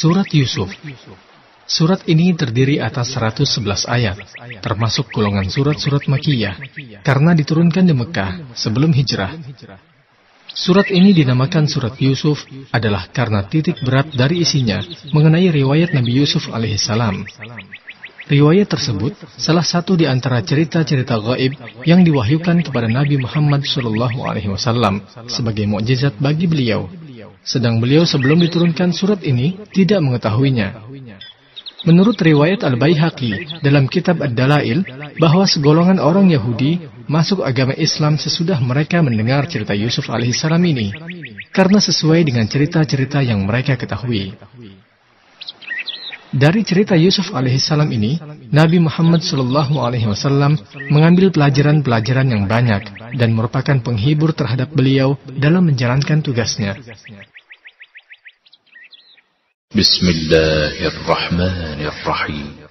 Surat Yusuf. Surat ini terdiri atas 111 ayat, termasuk golongan surat-surat Makkiyah, karena diturunkan di Mekah sebelum hijrah. Surat ini dinamakan Surat Yusuf adalah karena titik berat dari isinya mengenai riwayat Nabi Yusuf alaihissalam. Riwayat tersebut salah satu di antara cerita-cerita gaib yang diwahyukan kepada Nabi Muhammad SAW sebagai mukjizat bagi beliau. Sedang beliau sebelum diturunkan surat ini tidak mengetahuinya. Menurut riwayat Al-Baihaqi dalam kitab Ad-Dalail bahwa segolongan orang Yahudi masuk agama Islam sesudah mereka mendengar cerita Yusuf alaihissalam ini, karena sesuai dengan cerita-cerita yang mereka ketahui. Dari cerita Yusuf alaihissalam ini, Nabi Muhammad SAW mengambil pelajaran-pelajaran yang banyak dan merupakan penghibur terhadap beliau dalam menjalankan tugasnya. Bismillahirrahmanirrahim.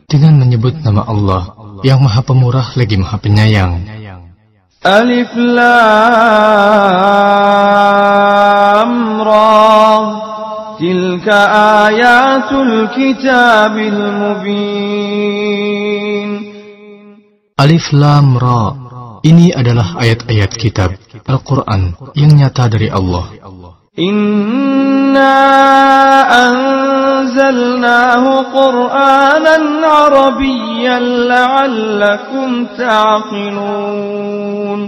Dengan menyebut nama Allah yang Maha Pemurah lagi Maha Penyayang. Alif Lam Ra. Tilka ayatul kitabil mubin. Alif Lam Ra. Ini adalah ayat-ayat kitab Al-Quran yang nyata dari Allah. Inna anzalnahu Qur'anan Arabiyyan la'allakum ta'qilun.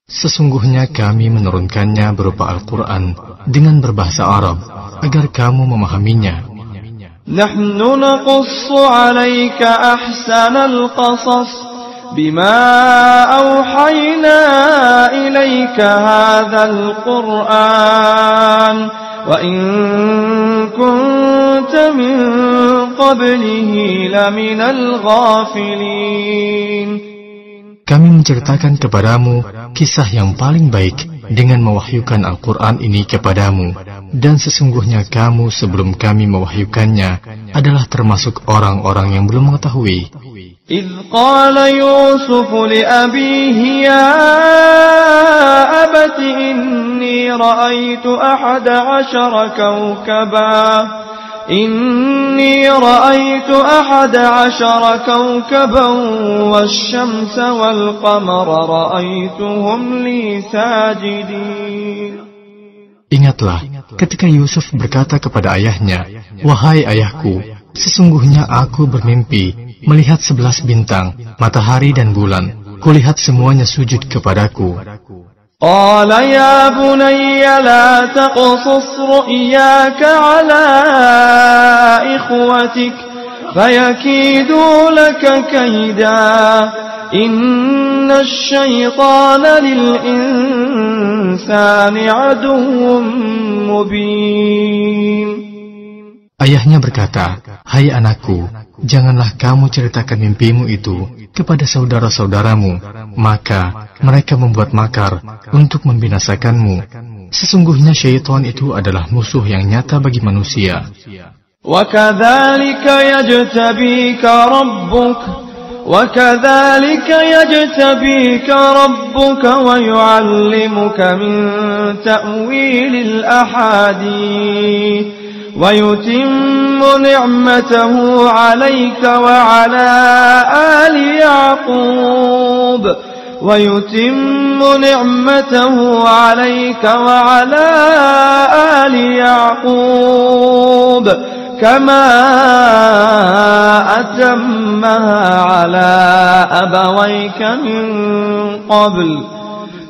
Sesungguhnya kami menurunkannya berupa Al-Quran dengan berbahasa Arab agar kamu memahaminya. Nahnu naqussu 'alaika ahsanal qasas bima awhayna ilayka hadzal Qur'an wa in kunta min qablihi laminal ghafilin. Kami menceritakan kepadamu kisah yang paling baik dengan mewahyukan Al-Quran ini kepadamu, dan sesungguhnya kamu sebelum kami mewahyukannya adalah termasuk orang-orang yang belum mengetahui. إذ قال يوسف لأبيه يا أبت إني رأيت 11 كوكبا والشمس والقمر رأيتهم لي ساجدين. Ingatlah ketika Yusuf berkata kepada ayahnya, "Wahai ayahku, sesungguhnya aku bermimpi melihat 11 bintang, matahari dan bulan. Kulihat semuanya sujud kepadaku." Qala ya bunayya la taqsus ru'yaka ala ikhwatik fayakidu laka kaida inna asy-syaitana lil insani aduwwun mubin. Ayahnya berkata, "Hai anakku, janganlah kamu ceritakan mimpimu itu kepada saudara-saudaramu, maka mereka membuat makar untuk membinasakanmu. Sesungguhnya syaitan itu adalah musuh yang nyata bagi manusia." وَكَذَلِكَ يَجْتَبِيكَ رَبُّكَ وَيُعَلِّمُكَ مِنْ تَأْوِيلِ الْأَحَادِيثِ وَيُتِمُّ نِعْمَتَهُ عَلَيْكَ وَعَلَى آلِ يَعْقُوبَ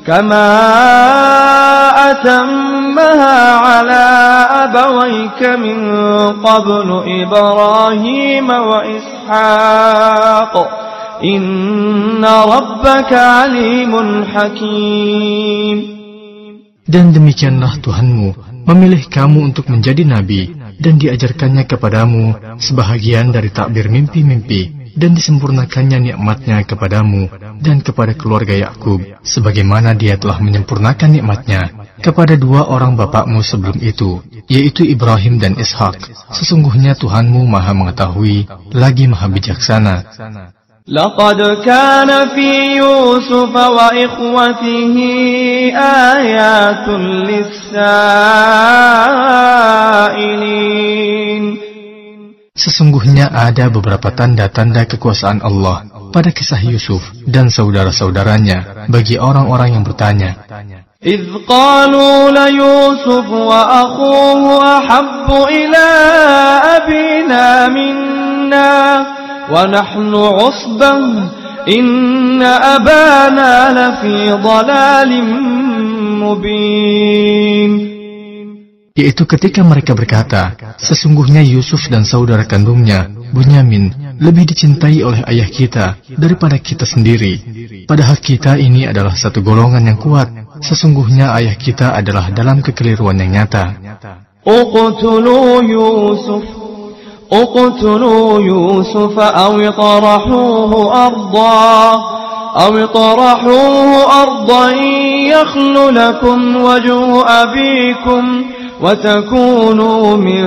كما أتمها على أبويك من قبل إبراهيم وإسحاق إن ربك عليم حكيم. Dan demikianlah Tuhanmu memilih kamu untuk menjadi nabi, dan diajarkannya kepadamu sebahagian dari takbir mimpi-mimpi, dan disempurnakannya nikmatnya kepadamu dan kepada keluarga Yakub, sebagaimana dia telah menyempurnakan nikmatnya kepada 2 orang bapakmu sebelum itu, yaitu Ibrahim dan Ishak. Sesungguhnya Tuhanmu Maha Mengetahui lagi Maha Bijaksana. لقد كان في يوسف وإخوته آيات للسائلين Sesungguhnya ada beberapa tanda-tanda kekuasaan Allah pada kisah Yusuf dan saudara-saudaranya bagi orang-orang yang bertanya. إذ قالوا ليوسف وأخوه أحب إلى أبينا منا ونحن عصبة إن أبانا لفي ضلال مبين. Yaitu ketika mereka berkata, sesungguhnya Yusuf dan saudara kandungnya, Bunyamin, lebih dicintai oleh ayah kita daripada kita sendiri. Padahal kita ini adalah satu golongan yang kuat. Sesungguhnya ayah kita adalah dalam kekeliruan yang nyata. Uqtulu Yusuf aw itrahuhu ardan yakhlu lakum wajhu abikum وَتَكُونُوا مِنْ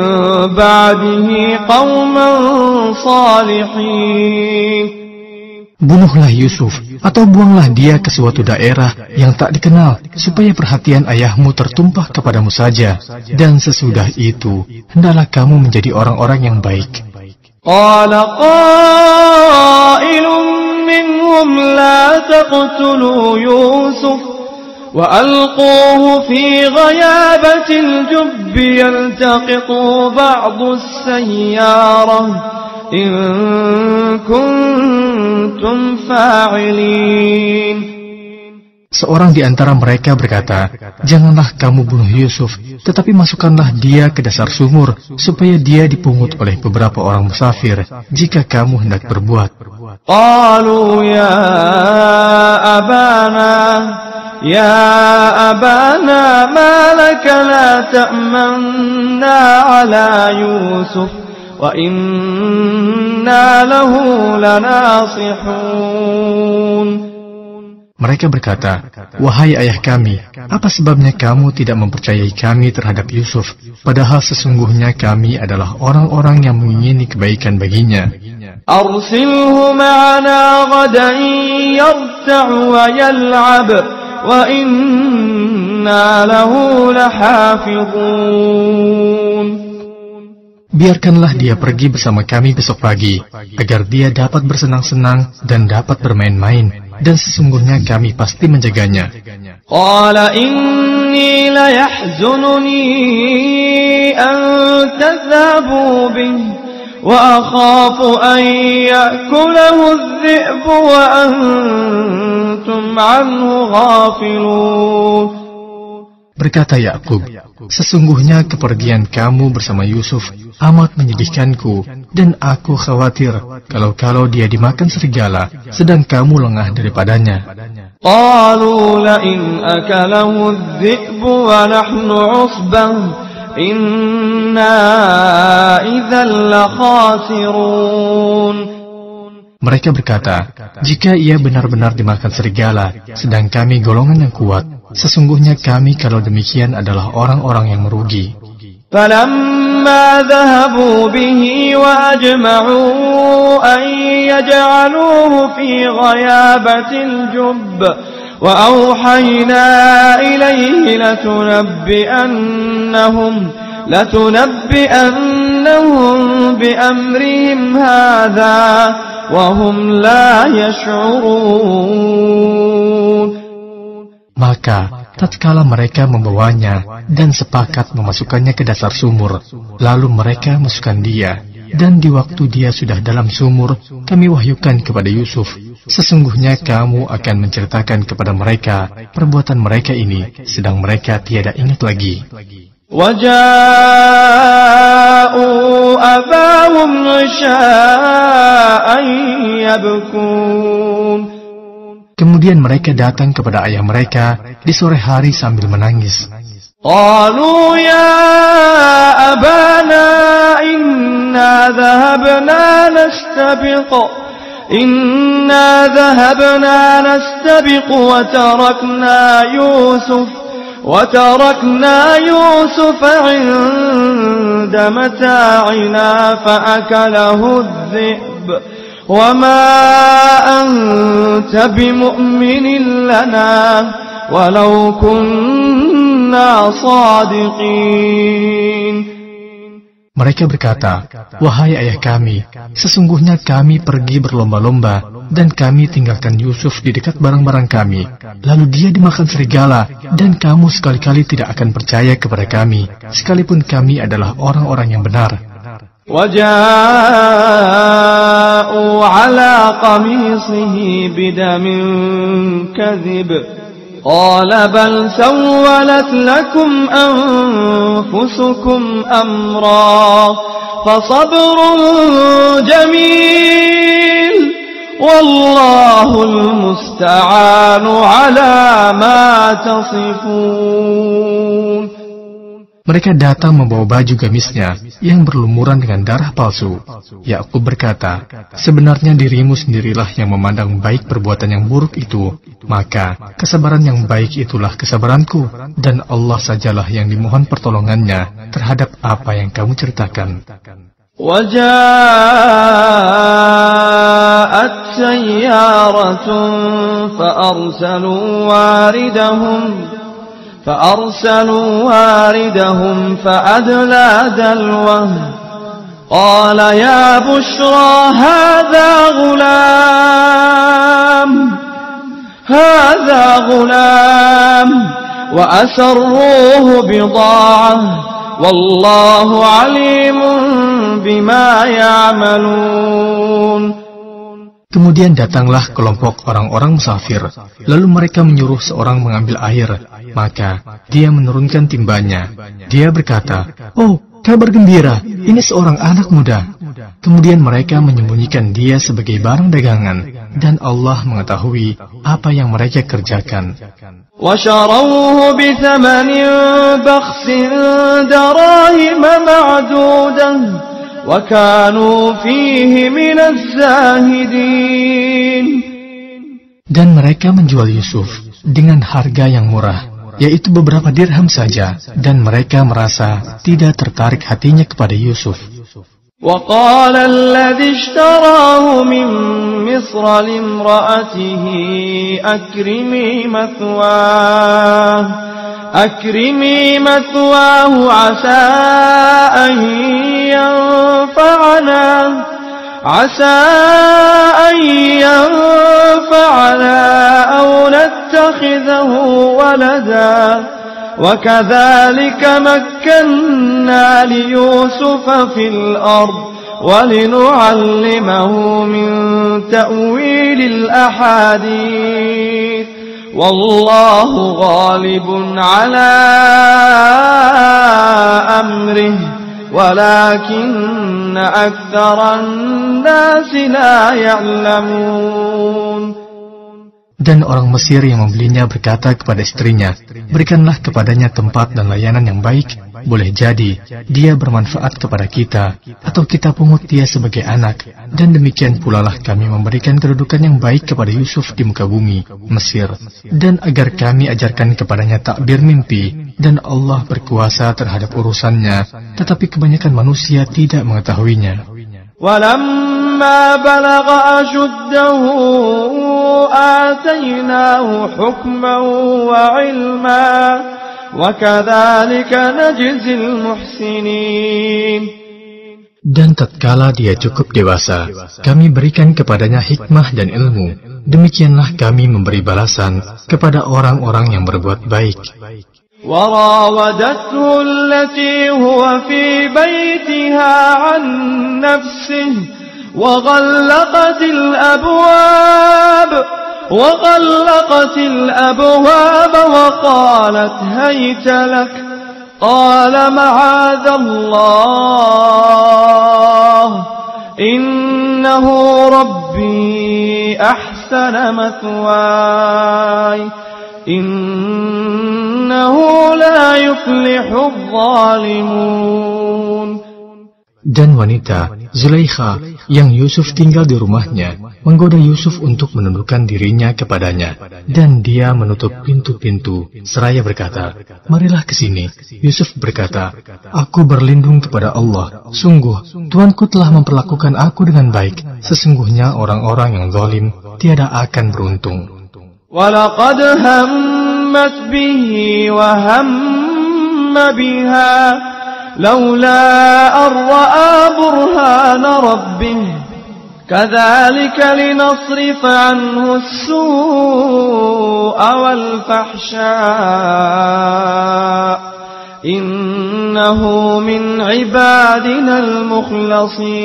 بَعْدِهِ قَوْمًا صَالِحِينَ. Bunuhlah Yusuf atau buanglah dia ke suatu daerah yang tak dikenal, supaya perhatian ayahmu tertumpah kepadamu saja, dan sesudah itu hendaklah kamu menjadi orang-orang yang baik. Qala qailun minhum la taqtulu Yusuf وألقوه في غيابة الجب يلتقطه بعض السيارة إن كنتم فاعلين. Seorang di antara mereka berkata, janganlah kamu bunuh Yusuf, tetapi masukkanlah dia ke dasar sumur, supaya dia dipungut oleh beberapa orang musafir, jika kamu hendak berbuat. Qalu Ya abana ma laka la ta'manna ala Yusuf wa inna lahu lanasihun. Mereka berkata, wahai ayah kami, apa sebabnya kamu tidak mempercayai kami terhadap Yusuf, padahal sesungguhnya kami adalah orang-orang yang mengingini kebaikan baginya. Arsilhu ma'ana ghadan yarta' wa yal'ab wa inna lahu lahafizun. Biarkanlah dia pergi bersama kami besok pagi, agar dia dapat bersenang-senang dan dapat bermain-main, dan sesungguhnya kami pasti menjaganya. Qala inni la yahzununi an tadhabu bihi wa akhafu an ya'kulahu adh-dhi'bu wa antum anhu ghafilun. Berkata Yakub, sesungguhnya kepergian kamu bersama Yusuf amat menyedihkanku, dan aku khawatir kalau dia dimakan serigala, sedang kamu lengah daripadanya. Qalu la in akalahu adh-dhi'bu wa nahnu 'usbah inna idzal la khasirun. Mereka berkata, jika ia benar-benar dimakan serigala, sedang kami golongan yang kuat, sesungguhnya kami kalau demikian adalah orang-orang yang merugi. Falamma dhahabu bihi wa ajma'u an yaj'aluhu fi ghayabatil jubb wa awhayna ilayhi latunabbi'annahum bi amrihim hadha wa hum la yash'urun. Maka tatkala mereka membawanya dan sepakat memasukkannya ke dasar sumur, lalu mereka masukkan dia, dan di waktu dia sudah dalam sumur, kami wahyukan kepada Yusuf, sesungguhnya kamu akan menceritakan kepada mereka perbuatan mereka ini, sedang mereka tiada ingat lagi. Waja'u abahum 'isha'an yabkun. Kemudian mereka datang kepada ayah mereka di sore hari sambil menangis. Qalu ya abana inna dhahabna nastabiq wa tarakna Yusuf 'inda mata'ina fa akalahu adh-dhi'b وَمَا أَنْتَ بِمُؤْمِنٍ لَنَا وَلَوْ كُنَّا صَادِقِينَ. Mereka berkata, "Wahai ayah kami, sesungguhnya kami pergi berlomba-lomba dan kami tinggalkan Yusuf di dekat barang-barang kami. Lalu dia dimakan serigala dan kamu sekali-kali tidak akan percaya kepada kami, sekalipun kami adalah orang-orang yang benar." وَجَاءُوا عَلَى قَمِيصِهِ بِدَمٍ كَذِبٍ قال بل سولت لكم أنفسكم أمرا فصبر جميل والله المستعان على ما تصفون. Mereka datang membawa baju gamisnya yang berlumuran dengan darah palsu. Yakub berkata, "Sebenarnya dirimu sendirilah yang memandang baik perbuatan yang buruk itu, maka kesabaran yang baik itulah kesabaranku, dan Allah sajalah yang dimohon pertolongannya terhadap apa yang kamu ceritakan." وَجَاءَتْ سَيَّارَةٌ فأرسلوا واردهم فأدلى دلوه قال يا بشرى هذا غلام وأسروه بضاعة والله عليم بما يعملون. Kemudian datanglah kelompok orang-orang musafir, lalu mereka menyuruh seorang mengambil air, maka dia menurunkan timbanya. Dia berkata, "Oh, kabar gembira, ini seorang anak muda." Kemudian mereka menyembunyikan dia sebagai barang dagangan, dan Allah mengetahui apa yang mereka kerjakan. وَشَرَوْهُ بِثَمَنٍ بَخْسٍ دَرَاهِمَ مَعْدُودَةٍ وَكَانُوا فِيهِ مِنَ الزَّاهِدِينَ. Dan mereka menjual Yusuf dengan harga yang murah, yaitu beberapa dirham saja, dan mereka merasa tidak tertarik hatinya kepada Yusuf. وَقَالَ الَّذِي اشْتَرَاهُ مِنْ مِصْرَ لِامْرَأَتِهِ أكرمي مثواه عسى أن ينفعنا أو نتخذه ولدا وكذلك مكنا ليوسف في الأرض ولنعلمه من تأويل الأحاديث والله غالب على أمره ولكن أكثر الناس لا يعلمون. Dan orang Mesir yang membelinya berkata kepada istrinya, "Berikanlah kepadanya tempat dan layanan yang baik. Boleh jadi dia bermanfaat kepada kita, atau kita pungut dia sebagai anak. Dan demikian pula lah kami memberikan kedudukan yang baik kepada Yusuf di muka bumi, Mesir. Dan agar kami ajarkan kepadanya takbir mimpi, dan Allah berkuasa terhadap urusannya, tetapi kebanyakan manusia tidak mengetahuinya." وَلَمَّا بَلَغَ أَشُدَّهُ آتَيْنَاهُ حُكْمًا وَعِلْمًا وَكَذَلِكَ نَجْزِي الْمُحْسِنِينَ. Dan tatkala dia cukup dewasa, kami berikan kepadanya hikmah dan ilmu. Demikianlah kami memberi balasan kepada orang-orang yang berbuat baik. وراودته التي هو في بيتها عن نفسه وغلقت الأبواب وقالت هيت لك قال معاذ الله إنه ربي أحسن مثواي إنه لا يفلح الظالمون. Dan wanita, Zulaikha, yang Yusuf tinggal di rumahnya, menggoda Yusuf untuk menundukkan dirinya kepadanya. Dan dia menutup pintu-pintu, seraya berkata, "Marilah ke sini." Yusuf berkata, "Aku berlindung kepada Allah. Sungguh, Tuanku telah memperlakukan aku dengan baik. Sesungguhnya orang-orang yang zalim tiada akan beruntung." وَلَقَدْ هَمَّتْ بِهِ وَهَمَّ بِهَا لولا أن رأى برهان ربه كذلك لنصرف عنه السوء والفحشاء إنه من عبادنا المخلصين.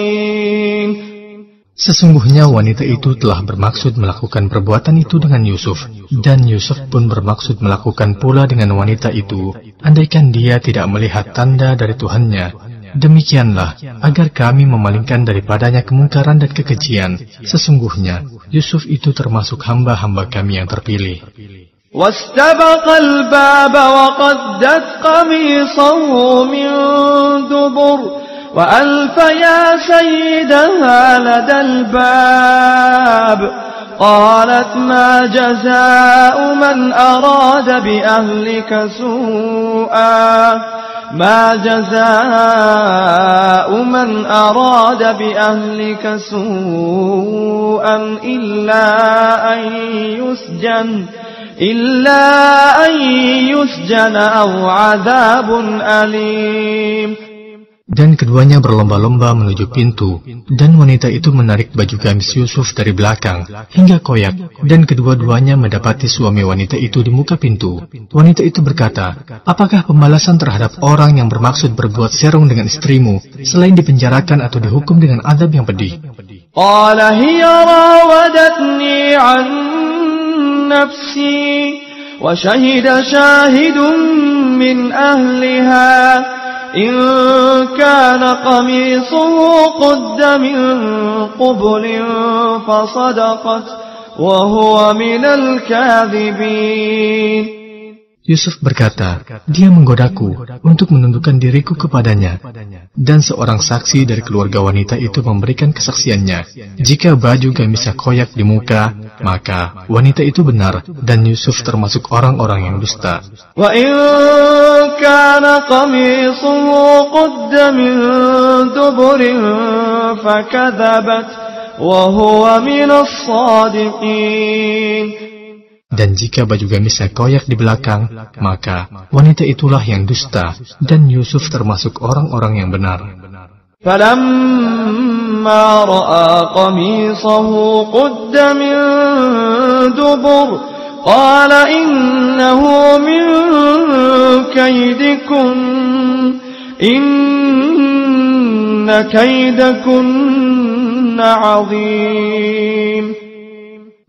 Sesungguhnya wanita itu telah bermaksud melakukan perbuatan itu dengan Yusuf, dan Yusuf pun bermaksud melakukan pula dengan wanita itu, andaikan dia tidak melihat tanda dari Tuhannya. Demikianlah, agar kami memalingkan daripadanya kemungkaran dan kekejian. Sesungguhnya, Yusuf itu termasuk hamba-hamba kami yang terpilih. واستبق الباب وقدت قميصه من دبر وألف يا سيدها لدى الباب قالت ما جزاء من أراد بأهلك سوءا ما جزاء من أراد بأهلك سوءا إلا أن يسجن أو عذاب أليم. Dan keduanya berlomba-lomba menuju pintu, dan wanita itu menarik baju gamis Yusuf dari belakang, hingga koyak, dan kedua-duanya mendapati suami wanita itu di muka pintu. Wanita itu berkata, apakah pembalasan terhadap orang yang bermaksud berbuat serong dengan istrimu, selain dipenjarakan atau dihukum dengan azab yang pedih? Qala hiya rawadatni an nafsi, wa shahida shahidun min ahliha إن كان قميصه قد من قبل فصدقت وهو من الكاذبين. Yusuf berkata, dia menggodaku untuk menundukkan diriku kepadanya. Dan seorang saksi dari keluarga wanita itu memberikan kesaksiannya. Jika baju gamisnya koyak di muka, maka wanita itu benar, dan Yusuf termasuk orang-orang yang dusta. Wa in kana qamisuhu qudda min duburin fakadzabat wa huwa minas shadiqin. Dan jika baju gamisnya koyak di belakang, maka wanita itulah yang dusta, dan Yusuf termasuk orang-orang yang benar. فَلَمَّا رَأَى قَمِيصَهُ قُدَّ مِنْ دُبُرٍ قَالَ إِنَّهُ مِنْ كَيْدِكُنَّ إِنَّ كَيْدَكُنَّ عَظِيمٌ.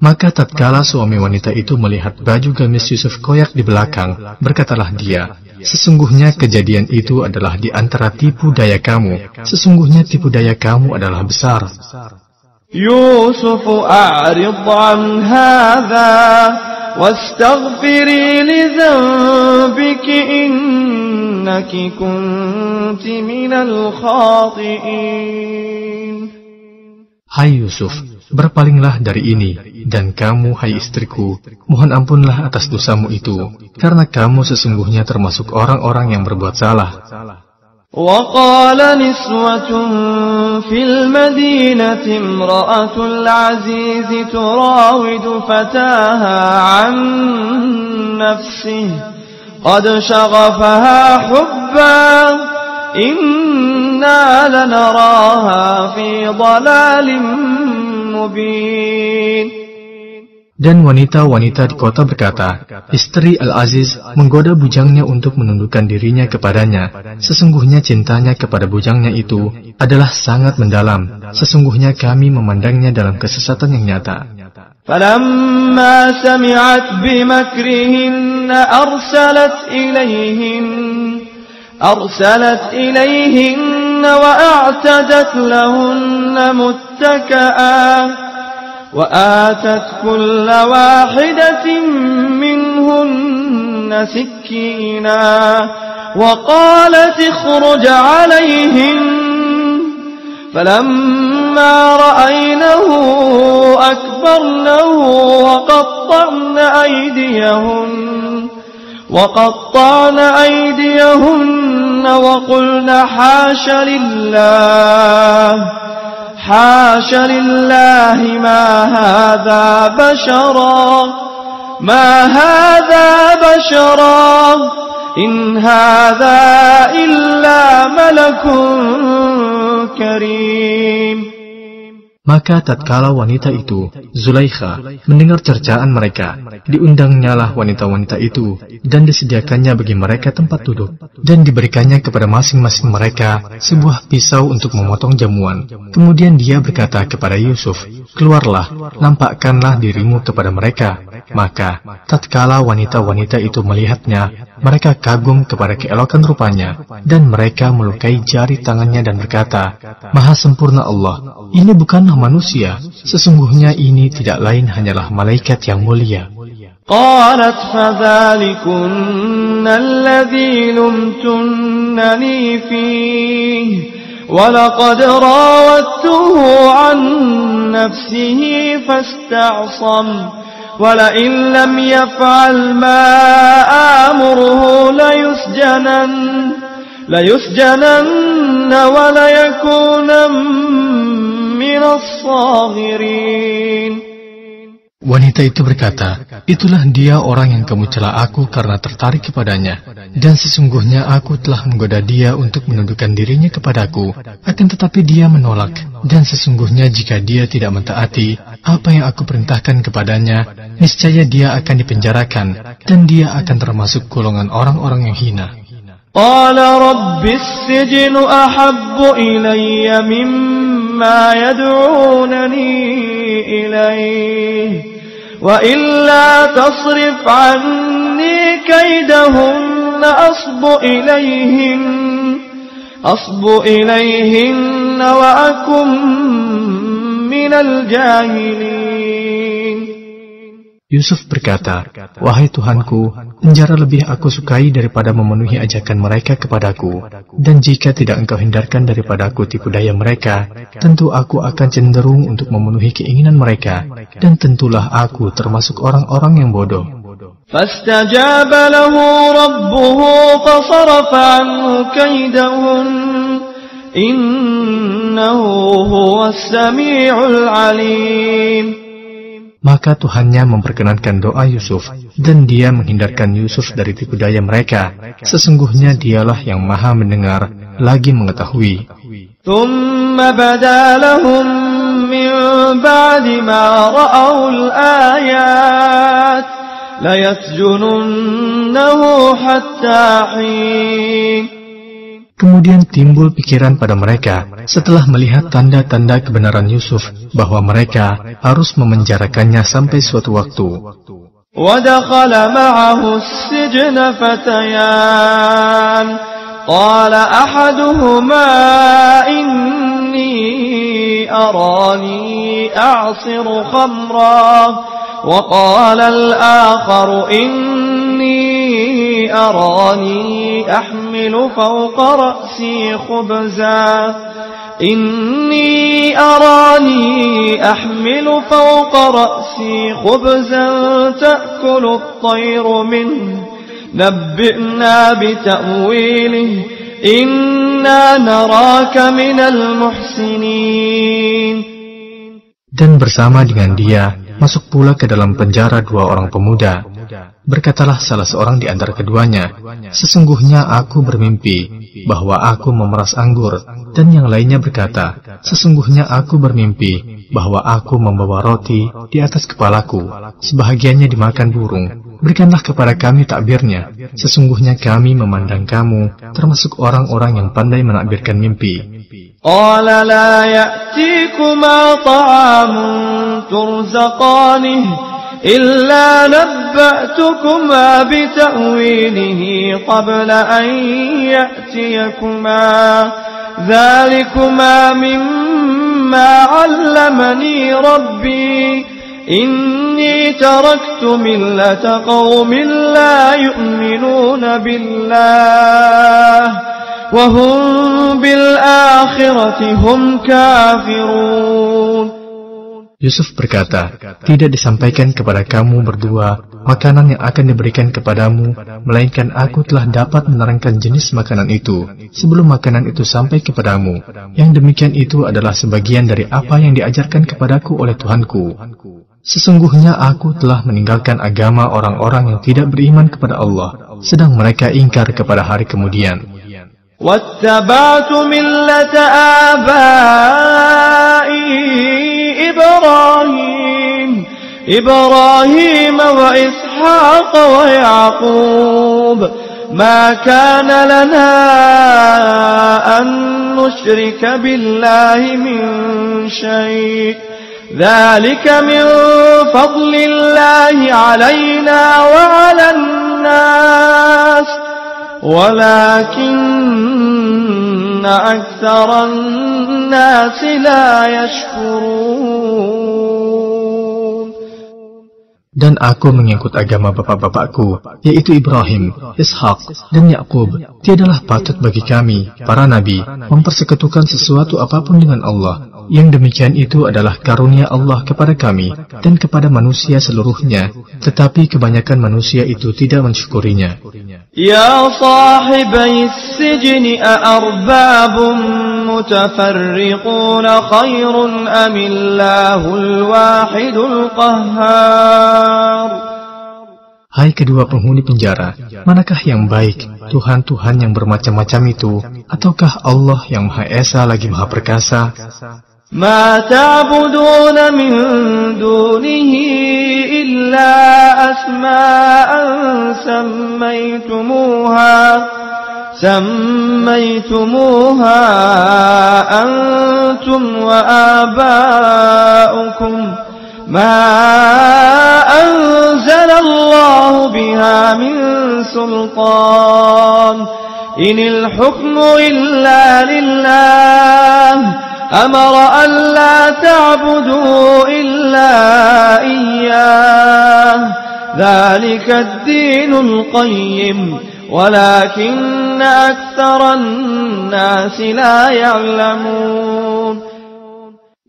Maka tatkala suami wanita itu melihat baju gamis Yusuf koyak di belakang, berkatalah dia, sesungguhnya kejadian itu adalah di antara tipu daya kamu. Sesungguhnya tipu daya kamu adalah besar. Yusuf a'rid an hadha wastaghfiri li dhanbiki innaki kunti minal khati'in. Hai Yusuf, berpalinglah dari ini, dan kamu, hai istriku, mohon ampunlah atas dosamu itu, karena kamu sesungguhnya termasuk orang-orang yang berbuat salah. وَقَالَ نِسْوَةٌ فِي الْمَدِينَةِ امْرَأَةُ الْعَزِيزِ تُرَاوِدُ فَتَاهَا عَنْ نَفْسِهِ قَدْ شَغَفَهَا حُبًّا إِنَّا لَنَرَاهَا فِي ضَلَالٍ مُبِينٍ. Dan wanita-wanita di kota berkata, istri Al-Aziz menggoda bujangnya untuk menundukkan dirinya kepadanya. Sesungguhnya cintanya kepada bujangnya itu adalah sangat mendalam. Sesungguhnya kami memandangnya dalam kesesatan yang nyata. فَلَمَّا سَمِعَتْ بِمَكْرِهِنَّ أرسلت إليهن وأعتدت لهن متكئا وآتت كل واحدة منهن سكينا وقالت اخرج عليهن فلما رأينه أكبرنه وقطعن أيديهن وقلن حاش لله ما هذا بشرا إن هذا إلا ملك كريم. Maka tatkala wanita itu, Zulaikha, mendengar cercaan mereka, diundangnyalah wanita-wanita itu, dan disediakannya bagi mereka tempat duduk, dan diberikannya kepada masing-masing mereka sebuah pisau untuk memotong jamuan. Kemudian dia berkata kepada Yusuf, "Keluarlah, nampakkanlah dirimu kepada mereka." Maka, tatkala wanita-wanita itu melihatnya, mereka kagum kepada keelokan rupanya, dan mereka melukai jari tangannya dan berkata, "Maha sempurna Allah, ini bukanlah manusia, sesungguhnya ini tidak lain hanyalah malaikat yang mulia." قالت فذلكن الذي لمتنني فيه ولقد راودته عن نفسه فاستعصم ولئن لم يفعل ما آمره ليسجنن وليكون من الصاغرين. Wanita itu berkata, "Itulah dia orang yang kamu cela aku karena tertarik kepadanya. Dan sesungguhnya aku telah menggoda dia untuk menundukkan dirinya kepadaku. Akan tetapi dia menolak. Dan sesungguhnya jika dia tidak mentaati apa yang aku perintahkan kepadanya, niscaya dia akan dipenjarakan. Dan dia akan termasuk golongan orang-orang yang hina." قال رب السجن أحب إلي مما يدعونني إليه وإلا تصرف عني كيدهن أصب إليهن وأكن من الجاهلين. Yusuf berkata, "Wahai Tuhanku, penjara lebih aku sukai daripada memenuhi ajakan mereka kepadaku. Dan jika tidak engkau hindarkan daripadaku tipu daya mereka, tentu aku akan cenderung untuk memenuhi keinginan mereka. Dan tentulah aku termasuk orang-orang yang bodoh." فاستجاب له ربه فصرف عنه كيدهن إنه هو السميع العليم. Maka Tuhannya memperkenankan doa Yusuf, dan dia menghindarkan Yusuf dari tipu daya mereka. Sesungguhnya dialah yang maha mendengar, lagi mengetahui. ثم بدا لهم من بعد ما رأوا الآيات ليسجننه حتى حين. Kemudian timbul pikiran pada mereka setelah melihat tanda-tanda kebenaran Yusuf bahwa mereka harus memenjarakannya sampai suatu waktu. وَدَخَلَ مَعَهُ السِّجْنَ فَتَيَانِ قَالَ أَحَدُهُمَا إِنِّي أَرَانِي أَعْصِرُ خَمْرًا وَقَالَ الْآخَرُ إِنِّي أَرَانِي أحمل فوق رأسي خبزا تأكل الطير منه نبئنا بتأويله إنا نراك من المحسنين. Dan bersama dengan dia masuk pula ke dalam penjara dua orang pemuda. Berkatalah salah seorang di antara keduanya, "Sesungguhnya aku bermimpi bahwa aku memeras anggur." Dan yang lainnya berkata, "Sesungguhnya aku bermimpi bahwa aku membawa roti di atas kepalaku, sebahagiannya dimakan burung. Berikanlah kepada kami takbirnya. Sesungguhnya kami memandang kamu termasuk orang-orang yang pandai menakbirkan mimpi." قال لا يأتيكما طعام ترزقانه إلا نبأتكما بتأويله قبل أن يأتيكما ذلكما مما علمني ربي إني تركت ملة قوم لا يؤمنون بالله وهم بالآخرة هم كافرون. Yusuf berkata, "Tidak disampaikan kepada kamu berdua makanan yang akan diberikan kepadamu, melainkan aku telah dapat menerangkan jenis makanan itu sebelum makanan itu sampai kepadamu. Yang demikian itu adalah sebagian dari apa yang diajarkan kepadaku oleh Tuhanku. Sesungguhnya aku telah meninggalkan agama orang-orang yang tidak beriman kepada Allah, sedang mereka ingkar kepada hari kemudian. وَاتَّبَعْتُ مِلَّةَ آبَائِي إِبْرَاهِيمَ وَإِسْحَاقَ وَيَعْقُوبَ مَا كَانَ لَنَا أَن نُّشْرِكَ بِاللَّهِ مِن شَيْءٍ ذَلِكَ مِن فَضْلِ اللَّهِ عَلَيْنَا وَعَلَى النَّاسِ وَلَكِنَّ أَكْثَرَ النَّاسِ لَا يَشْكُرُونَ. Dan aku mengikut agama bapak-bapakku, yaitu Ibrahim, Ishak, dan Yakub. Tiadalah patut bagi kami, para nabi, mempersekutukan sesuatu apapun dengan Allah. Yang demikian itu adalah karunia Allah kepada kami dan kepada manusia seluruhnya, tetapi kebanyakan manusia itu tidak mensyukurinya. Ya sahibai as-sijni a'arbabun mutafarriqun khairun amillahul wahidul qahhar. Hai kedua penghuni penjara, manakah yang baik, Tuhan-Tuhan yang bermacam-macam itu, ataukah Allah yang Maha Esa lagi Maha Perkasa? ما تعبدون من دونه إلا أسماء سميتموها أنتم وآباؤكم ما أنزل الله بها من سلطان إن الحكم إلا لله أمر أن لا تعبدوا إلا إياه ذلك الدين القيم ولكن أكثر الناس لا يعلمون.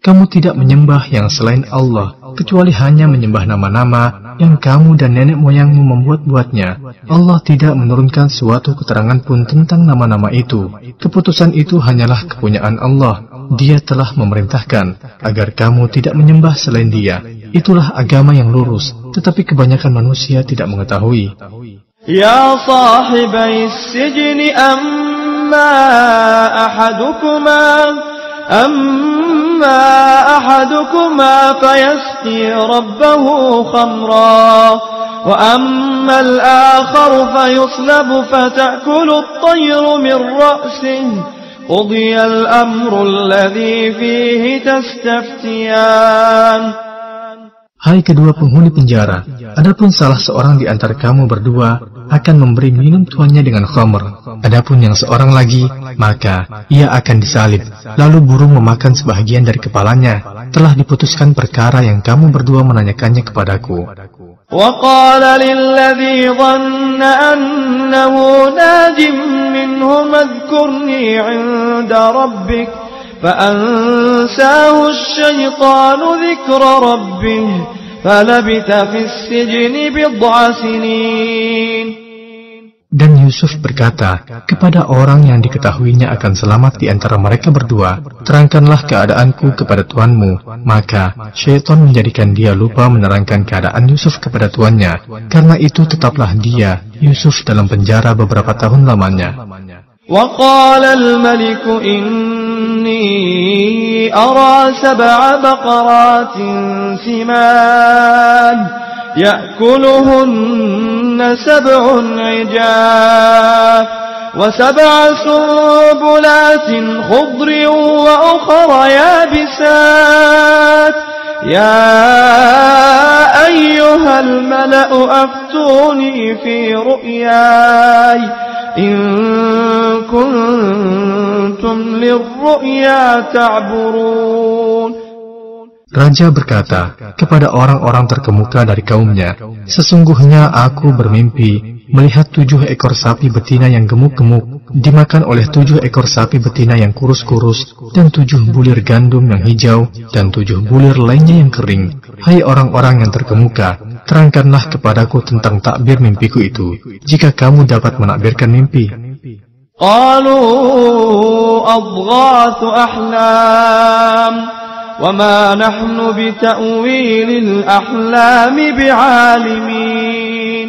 Kamu tidak menyembah yang selain Allah, kecuali hanya menyembah nama-nama yang kamu dan nenek moyangmu membuat-buatnya. Allah tidak menurunkan suatu keterangan pun tentang nama-nama itu. Keputusan itu hanyalah kepunyaan Allah. Dia telah memerintahkan agar kamu tidak menyembah selain Dia. Itulah agama yang lurus, tetapi kebanyakan manusia tidak mengetahui. Ya sahibai as-sijni amma أحدكما فيسقي ربه خمرا وأما الآخر فيصلب فتأكل الطير من رأسه قضي الأمر الذي فيه تستفتيان. Hai kedua penghuni penjara, adapun salah seorang di antara kamu berdua akan memberi minum tuannya dengan khamr. Adapun yang seorang lagi, maka ia akan disalib, lalu burung memakan sebahagian dari kepalanya. Telah diputuskan perkara yang kamu berdua menanyakannya kepadaku. وَقَالَ لِلَّذِي ظَنَّ أَنَّهُ نَاجٍ مِّنْهُمْ اذْكُرْنِي عِندَ رَبِّكَ فأنساه الشيطان ذكر ربه فلبث في السجن بضع سنين. Dan Yusuf berkata kepada orang yang diketahuinya akan selamat di antara mereka berdua, terangkanlah keadaanku kepada tuanmu. Maka syaitan menjadikan dia lupa menerangkan keadaan Yusuf kepada tuannya. Karena itu tetaplah dia, Yusuf, dalam penjara beberapa tahun lamanya. وقال الملك إني أرى 7 بقرات سمان يأكلهن 7 عجاف و7 سنبلات خضر وأخر يابسات يا أيها الملأ أفتوني في رؤياي إن كنتم للرؤيا تعبرون. Raja berkata kepada orang-orang terkemuka dari kaumnya, sesungguhnya aku bermimpi melihat 7 ekor sapi betina yang gemuk-gemuk dimakan oleh 7 ekor sapi betina yang kurus-kurus dan 7 bulir gandum yang hijau dan 7 bulir lainnya yang kering. Hai orang-orang yang terkemuka, terangkanlah kepadaku tentang takbir mimpiku itu, jika kamu dapat menakbirkan mimpi. Qalu adghathu ahlam وما نحن بتأويل الأحلام بعالمين.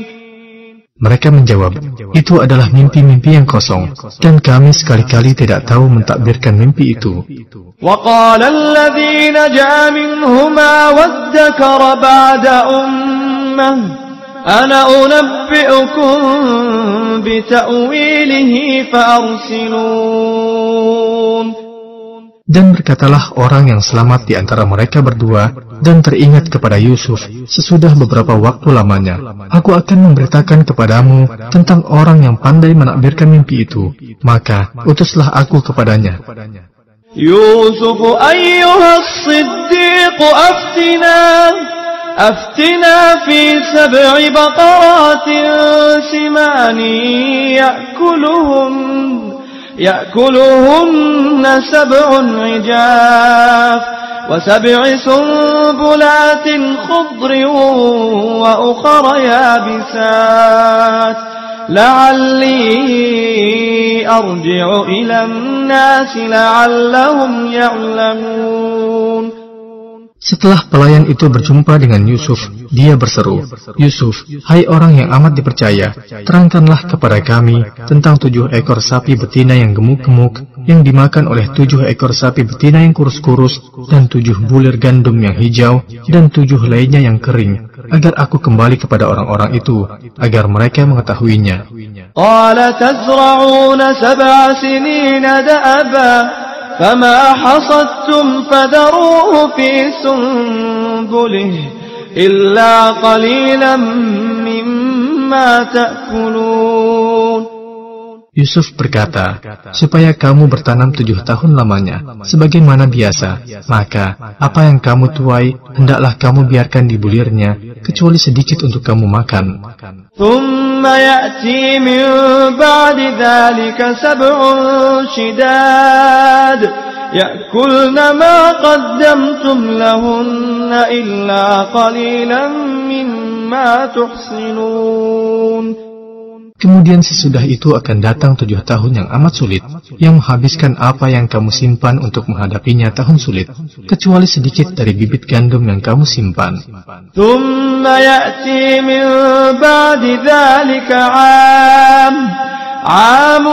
Mereka menjawab, itu adalah mimpi-mimpi yang kosong, dan kami sekali-kali tidak tahu mentakbirkan mimpi itu. وقال الذي نجا منهما وادكر بعد أمة أنا أنبئكم بتأويله فأرسلون. Dan berkatalah orang yang selamat di antara mereka berdua dan teringat kepada Yusuf sesudah beberapa waktu lamanya. Aku akan memberitakan kepadamu tentang orang yang pandai menakbirkan mimpi itu. Maka utuslah aku kepadanya. Yusuf ayyuha as-siddiq aftina fi 7 baqaratin simani يأكلهن 7 عجاف و7 سنبلات خضر وأخر يابسات لعلي أرجع إلى الناس لعلهم يعلمون. Setelah pelayan itu berjumpa dengan Yusuf, dia berseru, Yusuf, hai orang yang amat dipercaya, terangkanlah kepada kami tentang 7 ekor sapi betina yang gemuk-gemuk, yang dimakan oleh 7 ekor sapi betina yang kurus-kurus, dan 7 bulir gandum yang hijau, dan 7 lainnya yang kering, agar aku kembali kepada orang-orang itu, agar mereka mengetahuinya. Qala tazra'una 7 sinina da'aba فما حصدتم فذروه في سنبله إلا قليلا مما تأكلون. Yusuf berkata, supaya kamu bertanam 7 tahun lamanya, sebagaimana biasa, maka apa yang kamu tuai, hendaklah kamu biarkan di bulirnya, kecuali sedikit untuk kamu makan. ثم يأتي من بعد ذلك 7 شداد يأكلن ما قدمتم لهن إلا قليلا مما تحصنون. Kemudian sesudah itu akan datang 7 tahun yang amat sulit, yang menghabiskan apa yang kamu simpan untuk menghadapinya tahun sulit, kecuali sedikit dari bibit gandum yang kamu simpan. ثم يأتي من بعد ذلك عام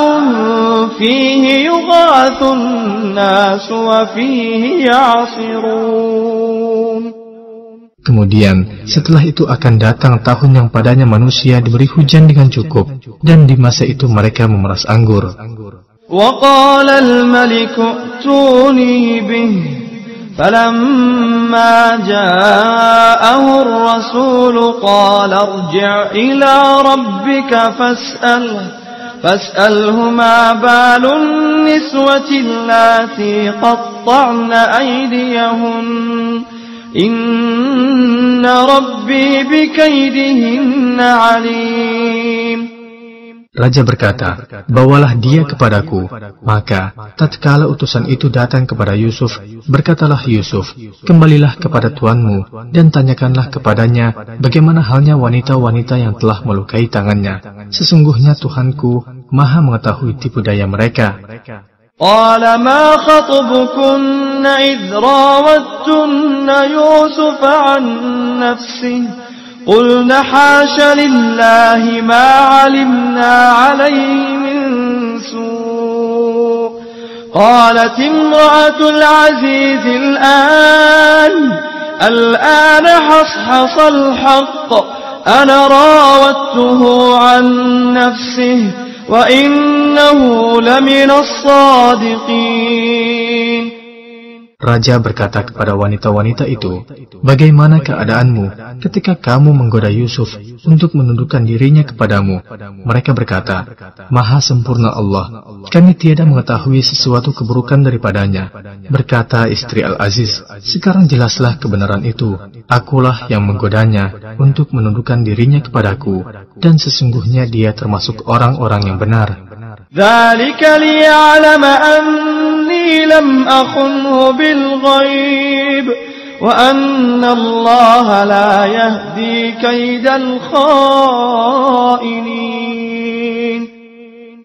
فيه يغاث الناس وفيه يعصرون. Kemudian, setelah itu akan datang tahun yang padanya manusia diberi hujan dengan cukup, dan di masa itu mereka memeras anggur. وَقَالَ الْمَلِكُ ائْتُونِي بِهِ فَلَمَّا جَاءَهُ الرَّسُولُ قَالَ ارْجِعْ إِلَى رَبِّكَ فَاسْأَلْهُ مَا بَالُ النِّسْوَةِ اللَّاتِي قَطَّعْنَ أَيْدِيَهُنَّ Inna Rabbi bikaidihinna alim. Raja berkata, bawalah dia kepadaku. Maka, tatkala utusan itu datang kepada Yusuf, berkatalah Yusuf, kembalilah kepada tuanmu, dan tanyakanlah kepadanya, bagaimana halnya wanita-wanita yang telah melukai tangannya. Sesungguhnya Tuhanku Maha mengetahui tipu daya mereka. قال ما خطبكن إذ راوتن يوسف عن نفسه قلن حاش لله ما علمنا عليه من سوء قالت امرأة العزيز الآن حصحص الحق أنا راودته عن نفسه وَإِنَّهُ لَمِنَ الصَّادِقِينَ. Raja berkata kepada wanita-wanita itu, bagaimana keadaanmu ketika kamu menggoda Yusuf untuk menundukkan dirinya kepadamu? Mereka berkata, Maha sempurna Allah, kami tiada mengetahui sesuatu keburukan daripadanya. Berkata istri Al-Aziz, sekarang jelaslah kebenaran itu. Akulah yang menggodanya untuk menundukkan dirinya kepadaku, dan sesungguhnya dia termasuk orang-orang yang benar. ذَلِكَ لِيَعْلَمَ أَنِّي لَمْ أَخُنْهُ بِالْغَيْبِ وَأَنَّ اللَّهَ لَا يَهْدِي كَيْدَ الْخَائِنِينَ.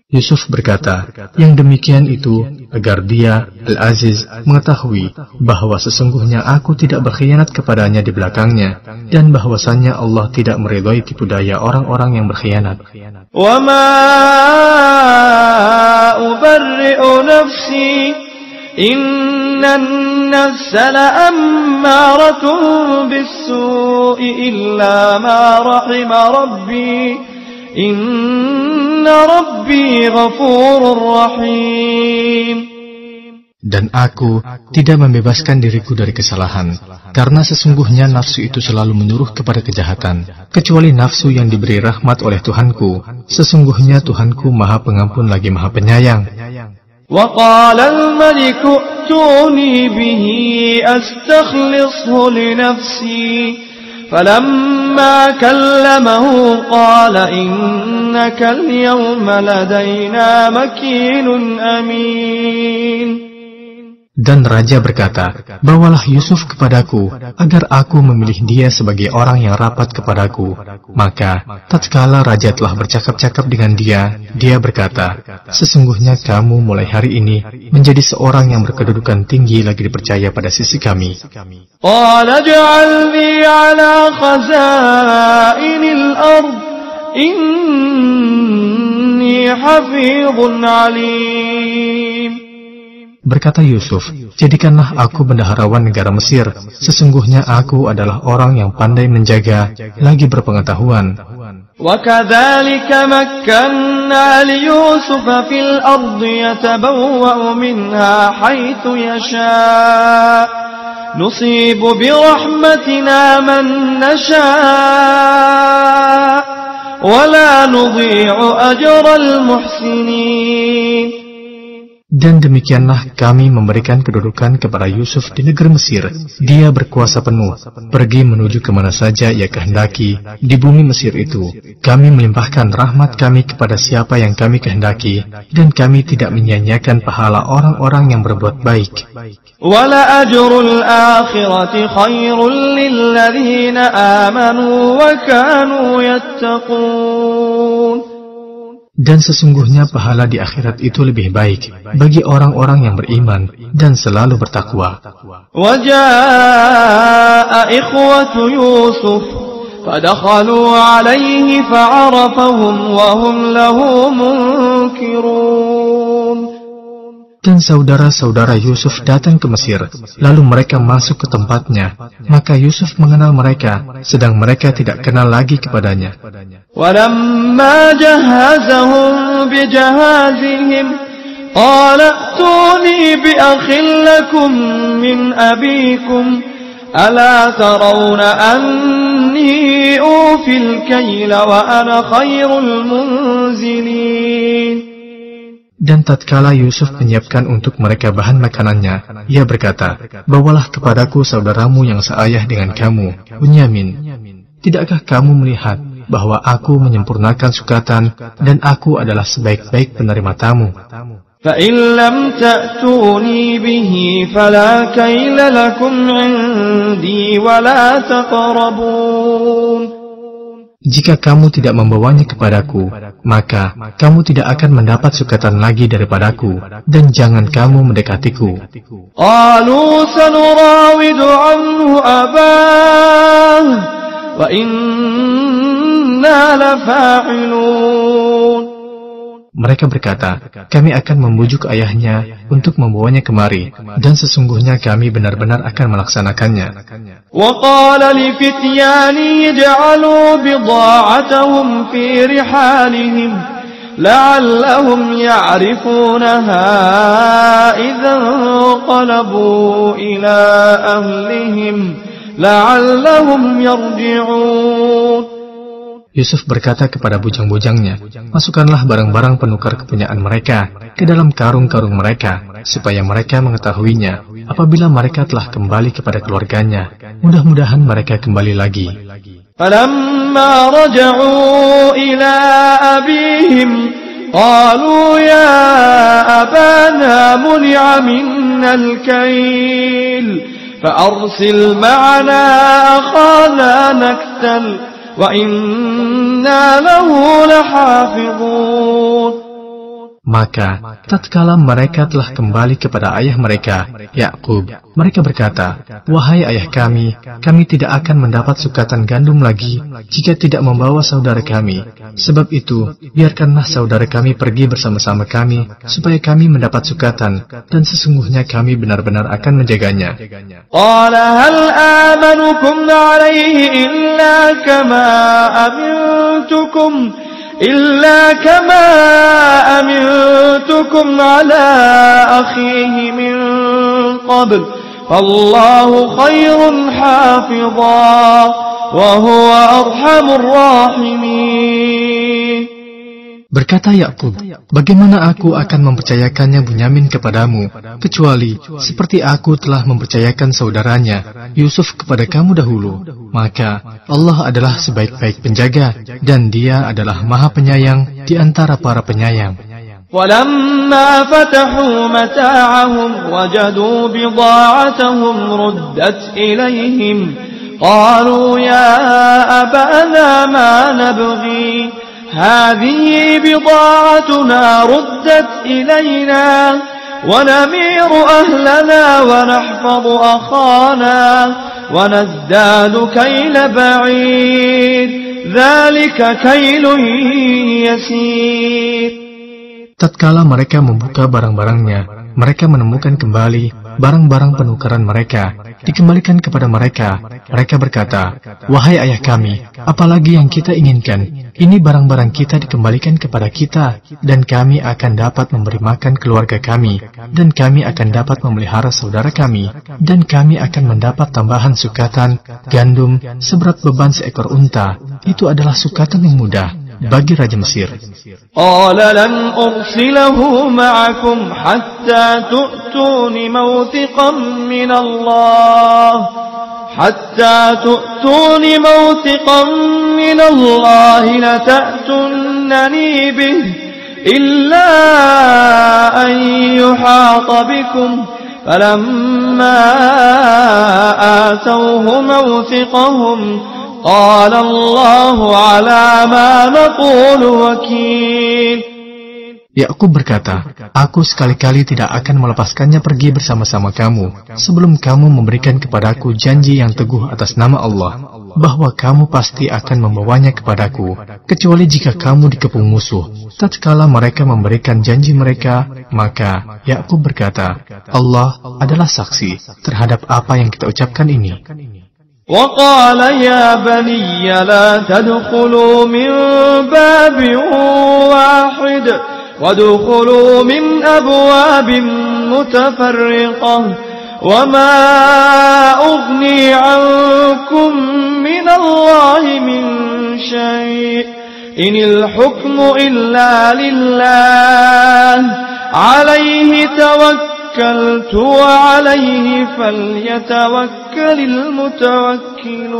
Yusuf berkata, yang demikian itu agar dia, Al-Aziz, mengetahui bahwa sesungguhnya aku tidak berkhianat kepadanya di belakangnya, dan bahwasannya Allah tidak meridhai tipu daya orang-orang yang berkhianat. Wa ma ubarri'u nafsi, innan nafsa la'ammaratun bis-su'i illa ma rahima rabbi, inna rabbi ghafurur rahim. Dan aku tidak membebaskan diriku dari kesalahan, karena sesungguhnya nafsu itu selalu menyuruh kepada kejahatan, kecuali nafsu yang diberi rahmat oleh Tuhanku. Sesungguhnya Tuhanku Maha Pengampun lagi Maha Penyayang. Wa qala al-maliku a'tuni bihi astakhlishu li nafsi, falamma kallamahu qala innaka al-yawma ladaina makinun amin. Dan raja berkata, bawalah Yusuf kepadaku, agar aku memilih dia sebagai orang yang rapat kepadaku. Maka, tatkala raja telah bercakap-cakap dengan dia, dia berkata, sesungguhnya kamu mulai hari ini menjadi seorang yang berkedudukan tinggi lagi dipercaya pada sisi kami. Qala ja'alni ala khazainil ard, inni hafizun alim. Berkata Yusuf, jadikanlah aku bendaharawan negara Mesir. Sesungguhnya aku adalah orang yang pandai menjaga, lagi berpengetahuan. وَكَذَلِكَ مَكَّنَّا لِيُوسُفَ فِي الْأَرْضِ يَتَبَوَّأُ مِنْهَا حَيْثُ يَشَاءُ نُصِيبُ بِرَحْمَتِنَا مَن نَّشَاءُ وَلَا نُضِيعُ أَجْرَ الْمُحْسِنِينَ. Dan demikianlah kami memberikan kedudukan kepada Yusuf di negeri Mesir. Dia berkuasa penuh, pergi menuju kemana saja ia kehendaki di bumi Mesir itu. Kami melimpahkan rahmat kami kepada siapa yang kami kehendaki, dan kami tidak menyia-nyiakan pahala orang-orang yang berbuat baik. Wala ajrul akhirati khairul lilladzina amanu wa kanu yattaqun. Dan sesungguhnya pahala di akhirat itu lebih baik bagi orang-orang yang beriman dan selalu bertakwa. Wajaa ikhwatu Yusuf fadakhalu alaihi fa'arafahum wa hum lahu munkirun. Dan saudara-saudara Yusuf datang ke Mesir, lalu mereka masuk ke tempatnya. Maka Yusuf mengenal mereka, sedang mereka tidak kenal lagi kepadanya. وَلَمَّا جَهَّزَهُمْ بِجَهَازِهِمْ قَالَ ائْتُونِي بِأَخٍ لَكُمْ مِنْ أَبِيكُمْ أَلَا تَرَوْنَ أَنِّي أُوفِي الْكَيْلَ وَأَنَا خَيْرُ الْمُنْزِلِينَ. Dan tatkala Yusuf menyiapkan untuk mereka bahan makanannya, ia berkata, bawalah kepadaku saudaramu yang seayah dengan kamu, Bunyamin. Tidakkah kamu melihat bahwa aku menyempurnakan sukatan dan aku adalah sebaik-baik penerima tamu? فَإِنْ لَمْ تَأْتُونِي بِهِ فَلَا كَيْلَ لَكُمْ عِنْدِي وَلَا تَقْرَبُونَ. Jika kamu tidak membawanya kepadaku, maka kamu tidak akan mendapat sukatan lagi daripadaku, dan jangan kamu mendekatiku. قَالُوا سَنُرَاوِدُ عَنْهُ أَبَاهُ وَإِنَّا لَفَاعِلُونَ. Mereka berkata, kami akan membujuk ayahnya untuk membawanya kemari, dan sesungguhnya kami benar-benar akan melaksanakannya. وَقَالَ لِفِتْيَانِهِ اجْعَلُوا بِضَاعَتَهُمْ فِي رِحَالِهِمْ لَعَلَّهُمْ يَعْرِفُونَهَا إِذَا انقَلَبُوا إِلَى أَهْلِهِمْ لَعَلَّهُمْ يَرْجِعُونَ. Yusuf berkata kepada bujang-bujangnya, masukkanlah barang-barang penukar kepunyaan mereka ke dalam karung-karung mereka, supaya mereka mengetahuinya apabila mereka telah kembali kepada keluarganya. Mudah-mudahan mereka kembali lagi. فَلَمَّا رَجَعُوا إِلَى أَبِيهِمْ قَالُوا يَا أَبَانَا مُنِعَ مِنَّا الْكَيْلُ فَأَرْسِلْ مَعَنَا أَخَانَا نَكْتَلْ وَإِنَّا لَهُ لَحَافِظُونَ. Maka tatkala mereka telah kembali kepada ayah mereka, Yakub, mereka berkata, "Wahai ayah kami tidak akan mendapat sukatan gandum lagi jika tidak membawa saudara kami. Sebab itu, biarkanlah saudara kami pergi bersama-sama kami, supaya kami mendapat sukatan, dan sesungguhnya kami benar-benar akan menjaganya." Qala hal amanukum alaihi illa kama amintukum ala akhihi min qabl fallahu khairun hafidha wa huwa arhamur rahimin. Berkata Yakub, "Bagaimana aku akan mempercayakannya Bunyamin kepadamu, kecuali seperti aku telah mempercayakan saudaranya, Yusuf kepada kamu dahulu. Maka Allah adalah sebaik-baik penjaga, dan Dia adalah Maha Penyayang di antara para penyayang." ولما فتحوا متاعهم وجدوا بضاعتهم ردت إليهم قالوا يا أبانا ما نبغي هذه بضاعتنا ردت إلينا ونمير أهلنا ونحفظ أخانا ونزداد كيل بعيد ذلك كيل يسير. Tatkala mereka membuka barang-barangnya, mereka menemukan kembali barang-barang penukaran mereka, dikembalikan kepada mereka. Mereka berkata, "Wahai ayah kami, apalagi yang kita inginkan? Ini barang-barang kita dikembalikan kepada kita, dan kami akan dapat memberi makan keluarga kami, dan kami akan dapat memelihara saudara kami, dan kami akan mendapat tambahan sukatan, gandum, seberat beban seekor unta. Itu adalah sukatan yang mudah bagi Raja Mesir." Qala lan ursilahu ma'akum hatta tu'tuni mawthiqan min Allah la ta'tunnani bih illa an yuhata bikum falamma atawhu mawthiqahum قال الله على ما نقول وكيل. Yakub berkata, "Aku sekali-kali tidak akan melepaskannya pergi bersama-sama kamu, sebelum kamu memberikan kepadaku janji yang teguh atas nama Allah, bahwa kamu pasti akan membawanya kepadaku, kecuali jika kamu dikepung musuh." Tatkala mereka memberikan janji mereka, maka Yakub berkata, "Allah adalah saksi terhadap apa yang kita ucapkan ini." وقال يا بني لا تدخلوا من باب واحد وادخلوا من أبواب متفرقة وما أغني عنكم من الله من شيء إن الحكم إلا لله عليه توكلت وعليه فليتوكل المتوكلون.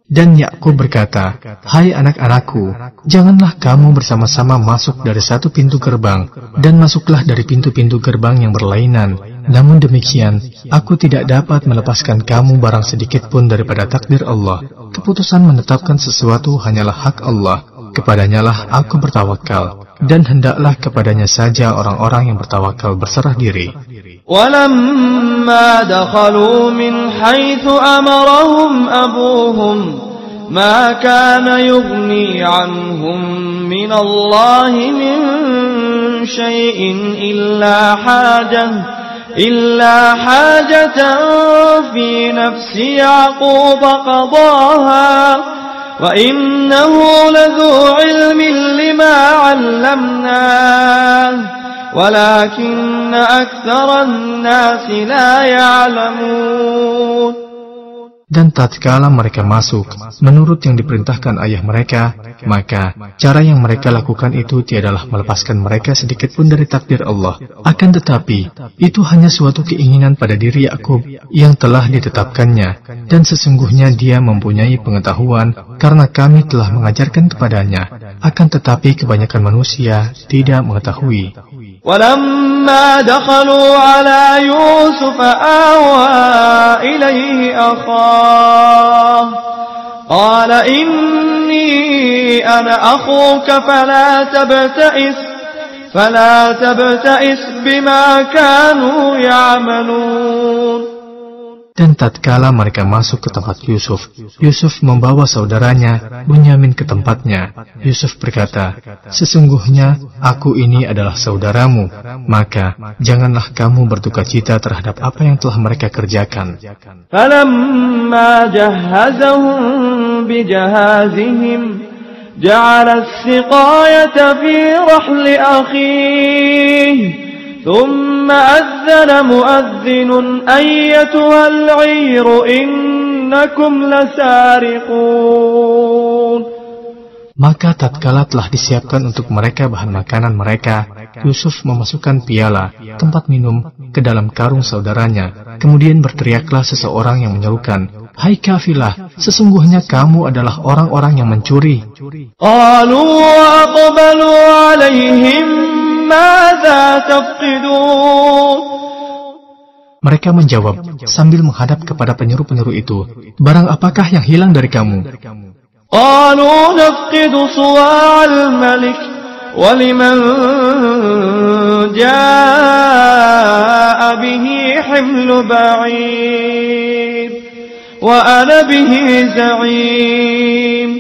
Dan Yakub berkata, "Hai anak-anakku, janganlah kamu bersama-sama masuk dari satu pintu gerbang, dan masuklah dari pintu-pintu gerbang yang berlainan. Namun demikian, aku tidak dapat melepaskan kamu barang sedikit pun daripada takdir Allah. Keputusan menetapkan sesuatu hanyalah hak Allah. Kepadanyalah aku bertawakal, dan hendaklah kepadanya saja orang-orang yang bertawakal berserah diri." ولما دخلوا من حيث أمرهم أبوهم ما كان يغني عنهم من الله من شيء إلا حاجة في نفس يعقوب قضاها وإنه لذو علم لما علمناه ولكن أكثر الناس لا يعلمون. Dan tatkala mereka masuk menurut yang diperintahkan ayah mereka, maka cara yang mereka lakukan itu tiadalah melepaskan mereka sedikit pun dari takdir Allah. Akan tetapi, itu hanya suatu keinginan pada diri Yakub yang telah ditetapkannya, dan sesungguhnya dia mempunyai pengetahuan karena kami telah mengajarkan kepadanya. Akan tetapi kebanyakan manusia tidak mengetahui. ولما دخلوا على يوسف آوى إليه أخاه قال إني إني أنا أخوك فلا تبتئس بما كانوا يعملون. Dan tatkala mereka masuk ke tempat Yusuf, Yusuf membawa saudaranya Bunyamin ke tempatnya. Yusuf berkata, "Sesungguhnya aku ini adalah saudaramu, maka janganlah kamu berdukacita terhadap apa yang telah mereka kerjakan." فَلَمَّا جَهَّزَهُم بِجَهَازِهِمْ جَعَلَ السِّقَايَةَ فِي رَحْلِ أَخِيهِ ثم أذن مؤذن أيتها العير إنكم لسارقون. Maka tatkala telah disiapkan untuk mereka bahan makanan mereka, Yusuf memasukkan piala, tempat minum, ke dalam karung saudaranya. Kemudian berteriaklah seseorang yang menyerukan, "Hai kafilah, sesungguhnya kamu adalah orang-orang yang mencuri." قالوا وأقبلوا عليهم ماذا تفقدون. Mereka menjawab sambil menghadap kepada penyeru-penyeru itu, "Barang apakah yang hilang dari kamu?" قالوا نفقد صواع الملك ولمن جاء به حمل بعير وأنا به زعيم.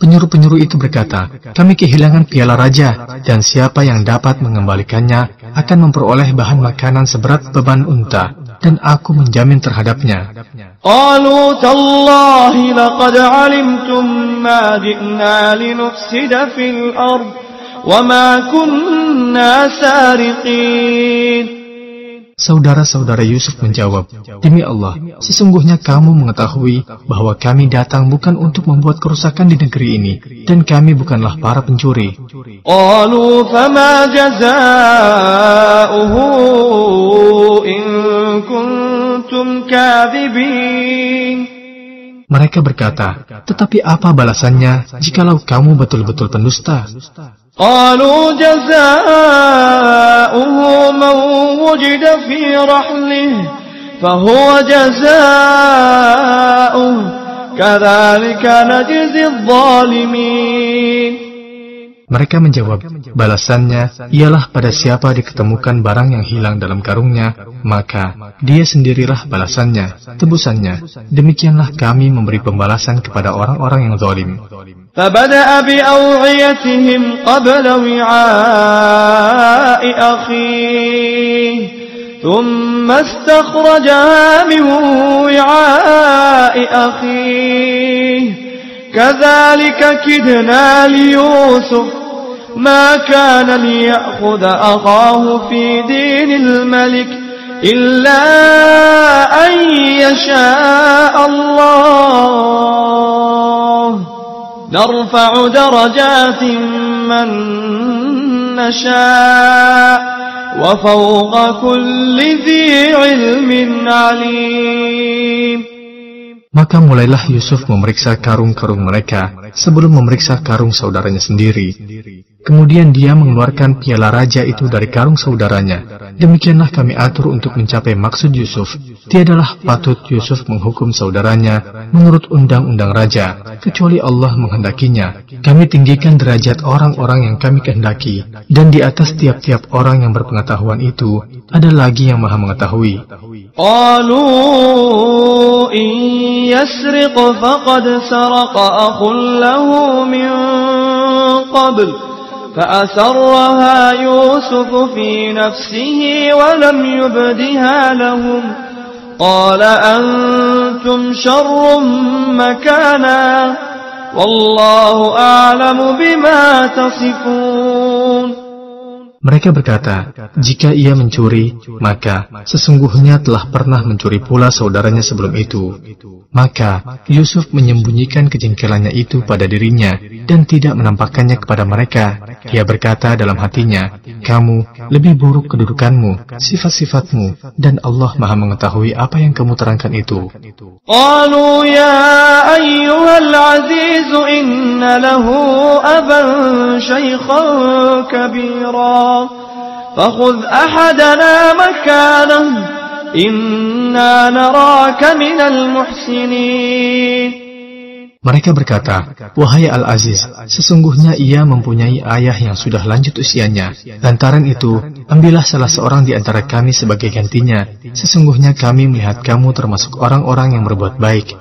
Penyuruh-penyuruh itu berkata, "Kami kehilangan piala raja, dan siapa yang dapat mengembalikannya akan memperoleh bahan makanan seberat beban unta, dan aku menjamin terhadapnya." قالوا تالله لقد علمتم ما جئنا لنفسد في الأرض وما كنا سارقين. Saudara-saudara Yusuf menjawab, "Demi Allah, sesungguhnya kamu mengetahui bahwa kami datang bukan untuk membuat kerusakan di negeri ini, dan kami bukanlah para pencuri." قالوا فما جزاؤه إن كنتم كاذبين. Mereka berkata, "Tetapi apa balasannya jikalau kamu betul-betul pendusta?" قالوا جزاؤه من وجد في رحله فهو جزاؤه كذلك نجزي الظالمين. Mereka menjawab, "Balasannya ialah pada siapa diketemukan barang yang hilang dalam karungnya, maka dia sendirilah balasannya, tebusannya. Demikianlah kami memberi pembalasan kepada orang-orang yang zalim." فبدأ بأوعيتهم قبل وعاء أخيه ثم استخرجها من وعاء أخيه كذلك كدنا ليوسف ما كان ليأخذ أخاه في دين الملك إلا أن يشاء الله نرفع درجات من نشاء وفوق كل ذي علم عليم. Maka mulailah Yusuf memeriksa karung-karung mereka sebelum memeriksa karung saudaranya sendiri. Kemudian dia mengeluarkan piala raja itu dari karung saudaranya. Demikianlah kami atur untuk mencapai maksud Yusuf. Tiadalah patut Yusuf menghukum saudaranya menurut undang-undang raja, kecuali Allah menghendakinya. Kami tinggikan derajat orang-orang yang kami kehendaki, dan di atas tiap-tiap orang yang berpengetahuan itu, ada lagi yang maha mengetahui. قالوا إن يسرق فقد سرق أخ له من قبل فأسرها يوسف في نفسه ولم يبدها لهم قال أنتم شر مكانا والله أعلم بما تصفون. Mereka berkata, jika ia mencuri, maka sesungguhnya telah pernah mencuri pula saudaranya sebelum itu. Maka Yusuf menyembunyikan kejengkelannya itu pada dirinya dan tidak menampakkannya kepada mereka. Dia berkata dalam hatinya, "Kamu lebih buruk kedudukanmu, sifat-sifatmu, dan Allah maha mengetahui apa yang kamu terangkan itu." قالوا يا أيها العزيز إن له أبا شيخا كبيرا فخذ أحدنا مكانه إنا نراك من المحسنين. Mereka berkata, "Wahai Al-Aziz, sesungguhnya ia mempunyai ayah yang sudah lanjut usianya. Lantaran itu, ambillah salah seorang di antara kami sebagai gantinya. Sesungguhnya kami melihat kamu termasuk orang-orang yang berbuat baik."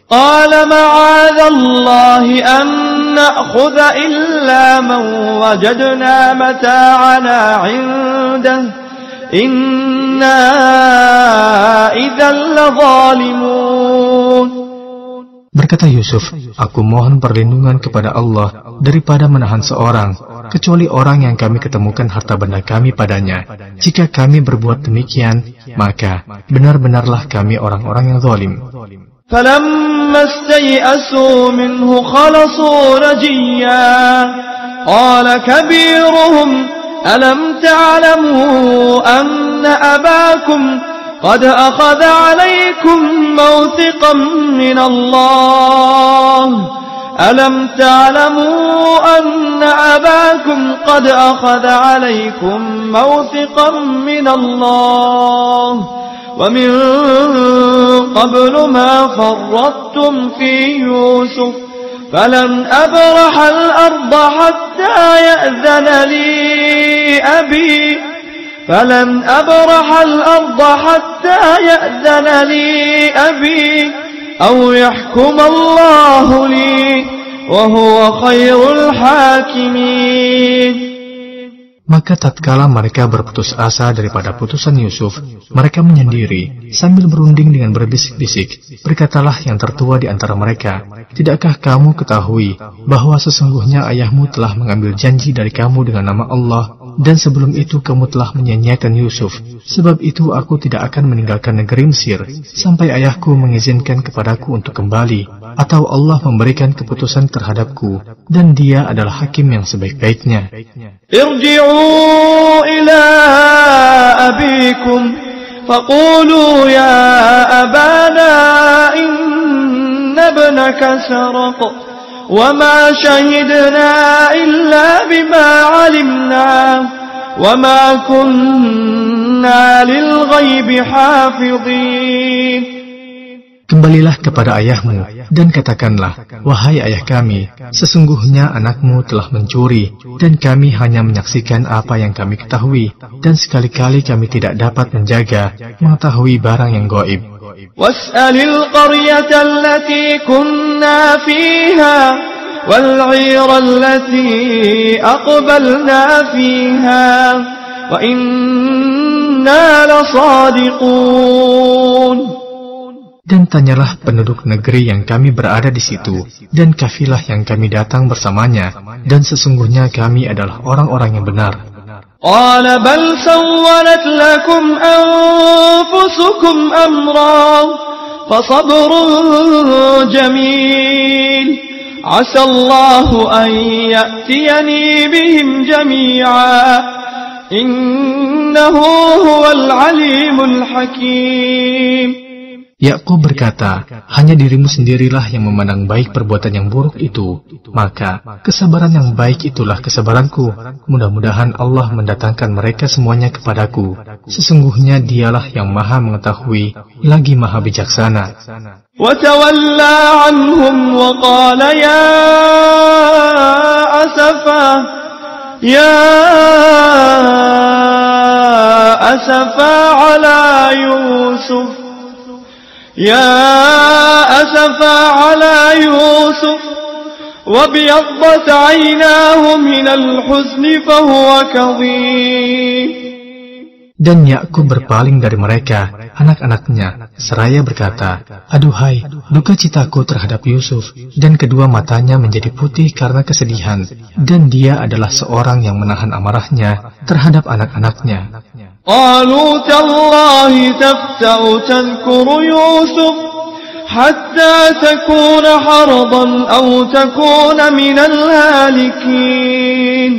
Qala ma'adhallahi an na'khudha illa man wajadna mata'ana 'indah inna idzal ladzalimun. Berkata Yusuf, "Aku mohon perlindungan kepada Allah daripada menahan seorang, kecuali orang yang kami ketemukan harta benda kami padanya. Jika kami berbuat demikian, maka benar-benarlah kami orang-orang yang zalim." فَلَمَّا اسْتَيْأَسُوا مِنْهُ خَلَصُوا نَجِيًّا قَالَ كَبِيرُهُمْ أَلَمْ تَعْلَمُوا أَنَّ أَبَاكُمْ قد أخذ عليكم موثقا من الله ألم تعلموا أن أباكم قد أخذ عليكم موثقا من الله ومن قبل ما فرطتم في يوسف فلن أبرح الأرض حتى يأذن لي أبي فلن أبرح الأرض حتى يأذن لي أبي أو يحكم الله لي وهو خير الحاكمين. Maka tatkala mereka berputus asa daripada putusan Yusuf, mereka menyendiri sambil berunding dengan berbisik-bisik. Berkatalah yang tertua di antara mereka, "Tidakkah kamu ketahui bahwa sesungguhnya ayahmu telah mengambil janji dari kamu dengan nama Allah, dan sebelum itu kamu telah menyia-nyiakan Yusuf. Sebab itu aku tidak akan meninggalkan negeri Mesir sampai ayahku mengizinkan kepadaku untuk kembali, atau Allah memberikan keputusan terhadapku, dan Dia adalah hakim yang sebaik-baiknya." Irji'u ila abikum faqulu ya abana inna ibnaka saraq wa ma shahidna illa bima 'alimna wa ma kunna lil ghaibi hafidhin. Kembalilah kepada ayahmu dan katakanlah, "Wahai ayah kami, sesungguhnya anakmu telah mencuri, dan kami hanya menyaksikan apa yang kami ketahui, dan sekali-kali kami tidak dapat menjaga, mengetahui barang yang gaib." Was'alil qaryata allati kunna fiha wal 'ira allati aqbalna fiha wa inna lasadiqun. Dan tanyalah penduduk negeri yang kami berada di situ, dan kafilah yang kami datang bersamanya, dan sesungguhnya kami adalah orang-orang yang benar. Qala bal sawwalat lakum anfusukum amra fasabrun jamil asa Allahu an ya'tiyani bihim jami'a innahu huwal alimul hakim. Yakub berkata, "Hanya dirimu sendirilah yang memandang baik perbuatan yang buruk itu. Maka, kesabaran yang baik itulah kesabaranku. Mudah-mudahan Allah mendatangkan mereka semuanya kepadaku. Sesungguhnya Dialah yang Maha Mengetahui, lagi Maha Bijaksana." وَتَوَلَّى عَنْهُمْ وَقَالَ يَا أَسَفَا عَلَى يُوسُفَ وَابْيَضَّتْ عَيْنَاهُ مِنَ الْحُزْنِ فَهُوَ كَظِيمٌ. Dan Yakub berpaling dari mereka, anak-anaknya, seraya berkata, "Aduhai, duka citaku terhadap Yusuf." Dan kedua matanya menjadi putih karena kesedihan, dan dia adalah seorang yang menahan amarahnya terhadap anak-anaknya. قالوا تالله تفتأ تذكر يوسف حتى تكون حرضا أو تكون من الهالكين.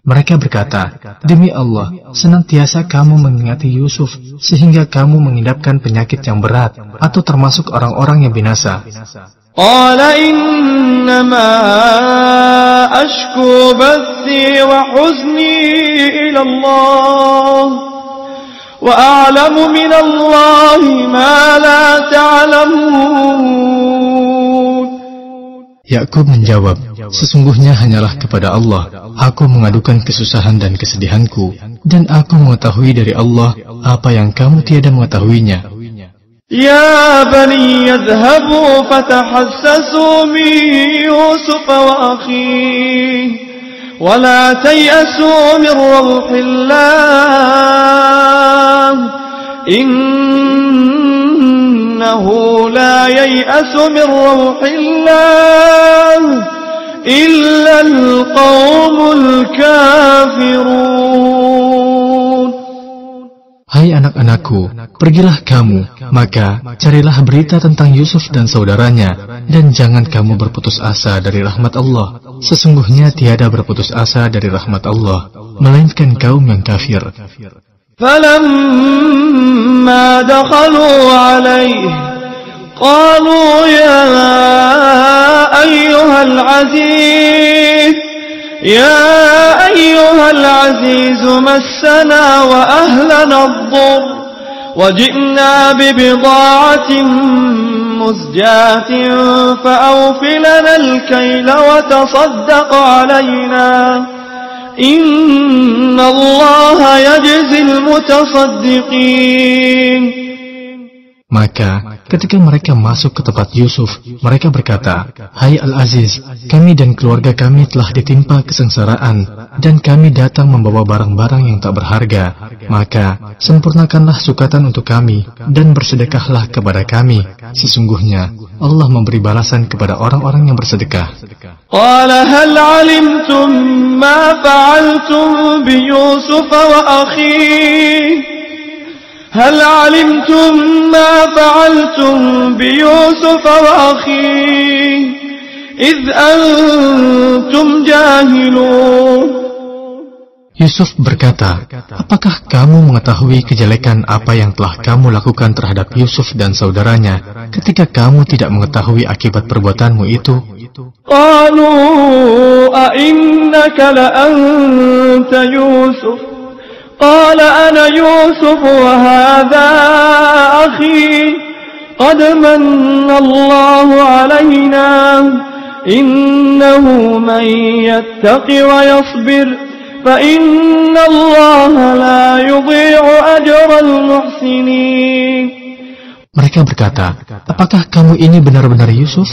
Mereka berkata, "Demi Allah, senantiasa kamu mengingati Yusuf sehingga kamu mengidapkan penyakit yang berat atau termasuk orang-orang yang binasa." Qala innama ashku bathi wa huzni ila Allah wa a'lamu min Allah ma la ta'lamun. Yakub menjawab, sesungguhnya hanyalah kepada Allah aku mengadukan kesusahan dan kesedihanku, dan aku mengetahui dari Allah apa yang kamu tiada mengetahuinya. Ya bani yadhhabu fatahassasu min Yusuf wa akhihi wa la tayasu min rawhillah innahu la yayasu min rawhillah illa al-qawmul kafirun. Hai anak-anakku, pergilah kamu, maka carilah berita tentang Yusuf dan saudaranya, dan jangan kamu berputus asa dari rahmat Allah. Sesungguhnya tiada berputus asa dari rahmat Allah, melainkan kaum yang kafir. Falamma dakhalu alayhi, qalu ya ayyuhal aziz, يا أيها العزيز مسنا وأهلنا الضر وجئنا ببضاعة مزجاة فأوف لنا الكيل وتصدق علينا إن الله يجزي المتصدقين. Maka ketika mereka masuk ke tempat Yusuf, mereka berkata, Hai Al-Aziz, kami dan keluarga kami telah ditimpa kesengsaraan, dan kami datang membawa barang-barang yang tak berharga. Maka sempurnakanlah sukatan untuk kami, dan bersedekahlah kepada kami. Sesungguhnya Allah memberi balasan kepada orang-orang yang bersedekah. Qala hal alimtum ma fa'altum bi Yusuf wa akhihi هل علمتم ما فعلتم بيوسف وأخيه إذ أنتم جاهلون. Yusuf berkata, apakah kamu mengetahui kejelekan apa yang telah kamu lakukan terhadap Yusuf dan saudaranya ketika kamu tidak mengetahui akibat perbuatanmu itu? Qalu a'innaka la anta Yusuf قال أنا يوسف وهذا أخي قد من الله علينا إنه من يتق ويصبر فإن الله لا يضيع أجر المحسنين. Mereka berkata, apakah kamu ini benar-benar Yusuf?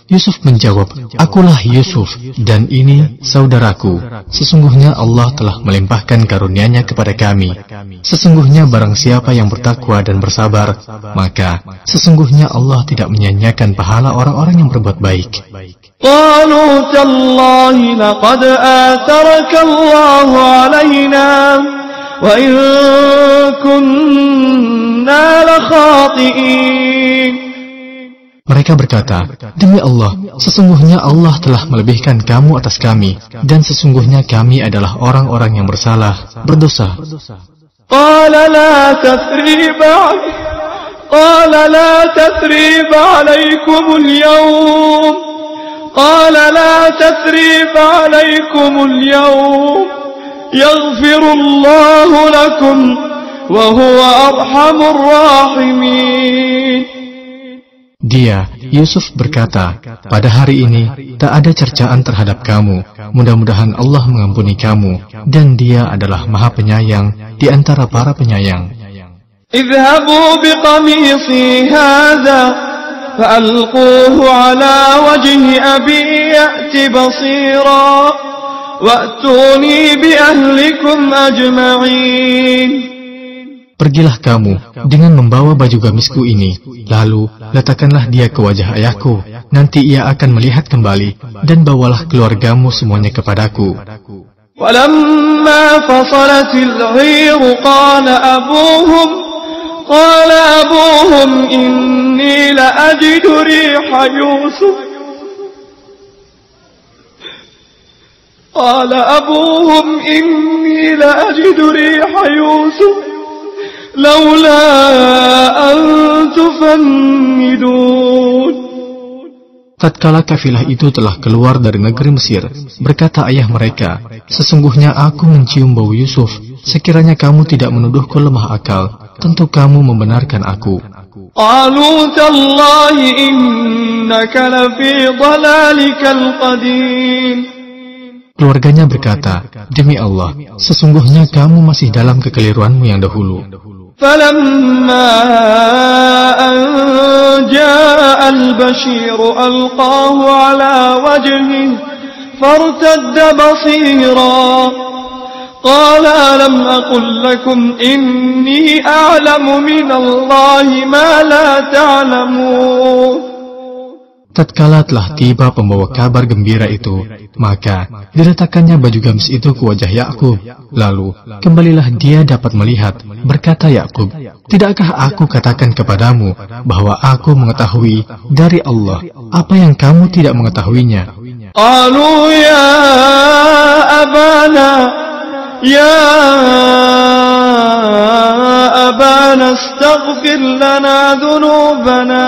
Yusuf menjawab, akulah Yusuf, dan ini saudaraku. Sesungguhnya Allah telah melimpahkan karunia-Nya kepada kami. Sesungguhnya barang siapa yang bertakwa dan bersabar, maka sesungguhnya Allah tidak menyia-nyiakan pahala orang-orang yang berbuat baik. قالوا تالله لقد آثرك الله علينا وإن كنا لخاطئين. Mereka berkata, demi Allah, sesungguhnya Allah telah melebihkan kamu atas kami, dan sesungguhnya kami adalah orang-orang yang bersalah, berdosa. Qala la tathrib alaykum al-yawm. Qala la tathrib alaykum al-yawm. Yaghfirullahu lakum wa huwa arhamur rahimin. Dia, Yusuf berkata, pada hari ini tak ada cercaan terhadap kamu. Mudah-mudahan Allah mengampuni kamu, dan Dia adalah Maha Penyayang di antara para penyayang. Idhabu biqamisi hadha fa'alquhu ala wajhi abi ya'ti basira wa'tuni bi ahlikum ajma'in. Pergilah kamu dengan membawa baju gamisku ini, lalu letakkanlah dia ke wajah ayahku. Nanti ia akan melihat kembali, dan bawalah keluargamu semuanya kepadaku. Walamma fasalatil 'ir qala abuhum inni la ajidu riha Yusuf. Qala abuhum inni la ajidu riha Yusuf. Laula an tufannidun. Tatkala kafilah itu telah keluar dari negeri Mesir, berkata ayah mereka, sesungguhnya aku mencium bau Yusuf. Sekiranya kamu tidak menuduhku lemah akal, tentu kamu membenarkan aku. Qalu tallahi إنك لفي ضلالك القديم. Keluarganya berkata, "Demi Allah, sesungguhnya kamu masih dalam kekeliruanmu yang dahulu." فلما أن جاء البشير ألقاه على وجهه فارتد بصيرا قال ألم أقل لكم إني أعلم من الله ما لا تعلمون. Tatkala telah tiba pembawa kabar gembira itu, maka diletakkannya baju gamis itu ke wajah Yakub. Lalu kembalilah dia dapat melihat. Berkata Yakub, "Tidakkah aku katakan kepadamu bahwa aku mengetahui dari Allah apa yang kamu tidak mengetahuinya?" قالوا يا أبانا استغفر لنا ذنوبنا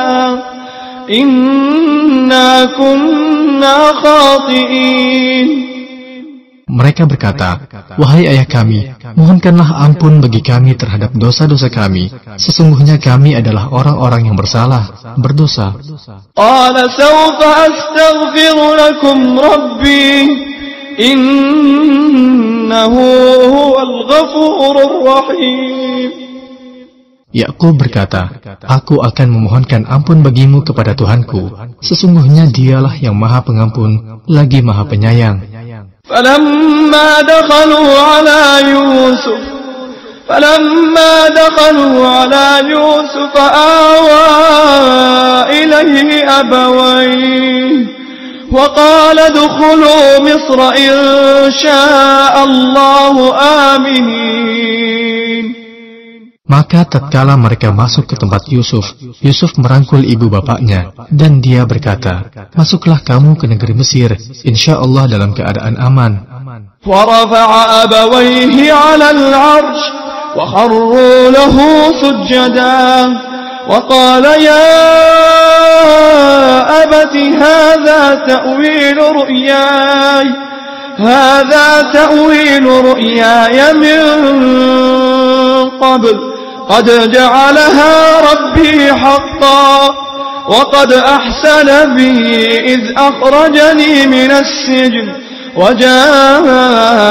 إنا كنا خاطئين. Mereka berkata, "Wahai ayah kami, mohonkanlah ampun bagi kami terhadap dosa-dosa kami. Sesungguhnya kami adalah orang-orang yang bersalah, berdosa." قال سوف أستغفر لكم ربي إنه هو الغفور الرحيم. Yakub berkata, "Aku akan memohonkan ampun bagimu kepada Tuhanku. Sesungguhnya Dialah yang Maha Pengampun lagi Maha Penyayang." فلما دخلوا على يوسف آوى إليه أبويه وقال ادخلوا مصر إن شاء الله آمنين. Maka tatkala mereka masuk ke tempat Yusuf, Yusuf merangkul ibu bapaknya, dan dia berkata, "Masuklah kamu ke negeri Mesir, insya Allah dalam keadaan aman." ورفع أبويه على العرش وخروا له سجدا وقال يا أبت هذا تأويل رؤياي من قبل قد جعلها ربي حقا وقد أحسن بي إذ أخرجني من السجن وجاء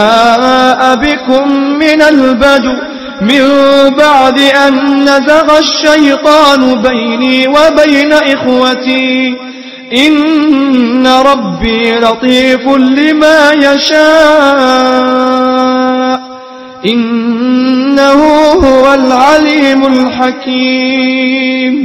بكم من البدو من بعد أن نزغ الشيطان بيني وبين إخوتي إن ربي لطيف لما يشاء إنه هو العليم الحكيم.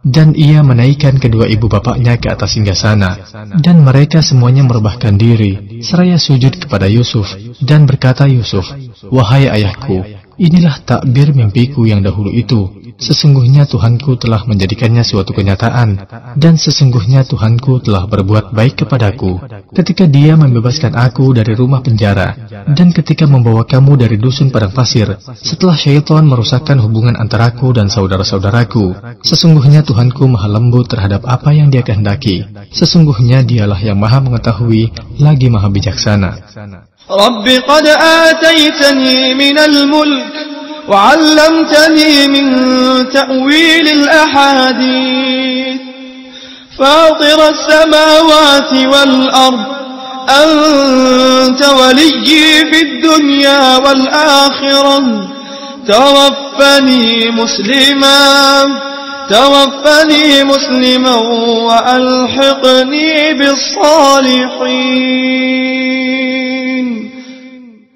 Dan ia menaikkan kedua ibu bapaknya ke atas singgasana, dan mereka semuanya merebahkan diri, seraya sujud kepada Yusuf, dan berkata Yusuf, "Wahai ayahku, inilah takbir mimpiku yang dahulu itu. Sesungguhnya Tuhanku telah menjadikannya suatu kenyataan, dan sesungguhnya Tuhanku telah berbuat baik kepadaku ketika Dia membebaskan aku dari rumah penjara, dan ketika membawa kamu dari dusun padang pasir, setelah syaitan merusakkan hubungan antaraku dan saudara-saudaraku. Sesungguhnya Tuhanku maha lembut terhadap apa yang Dia kehendaki. Sesungguhnya Dialah yang maha mengetahui, lagi maha bijaksana." رب قد آتيتني من الملك وعلمتني من تأويل الأحاديث فاطر السماوات والأرض أنت ولي في الدنيا والآخرة توفني مسلما وألحقني بالصالحين.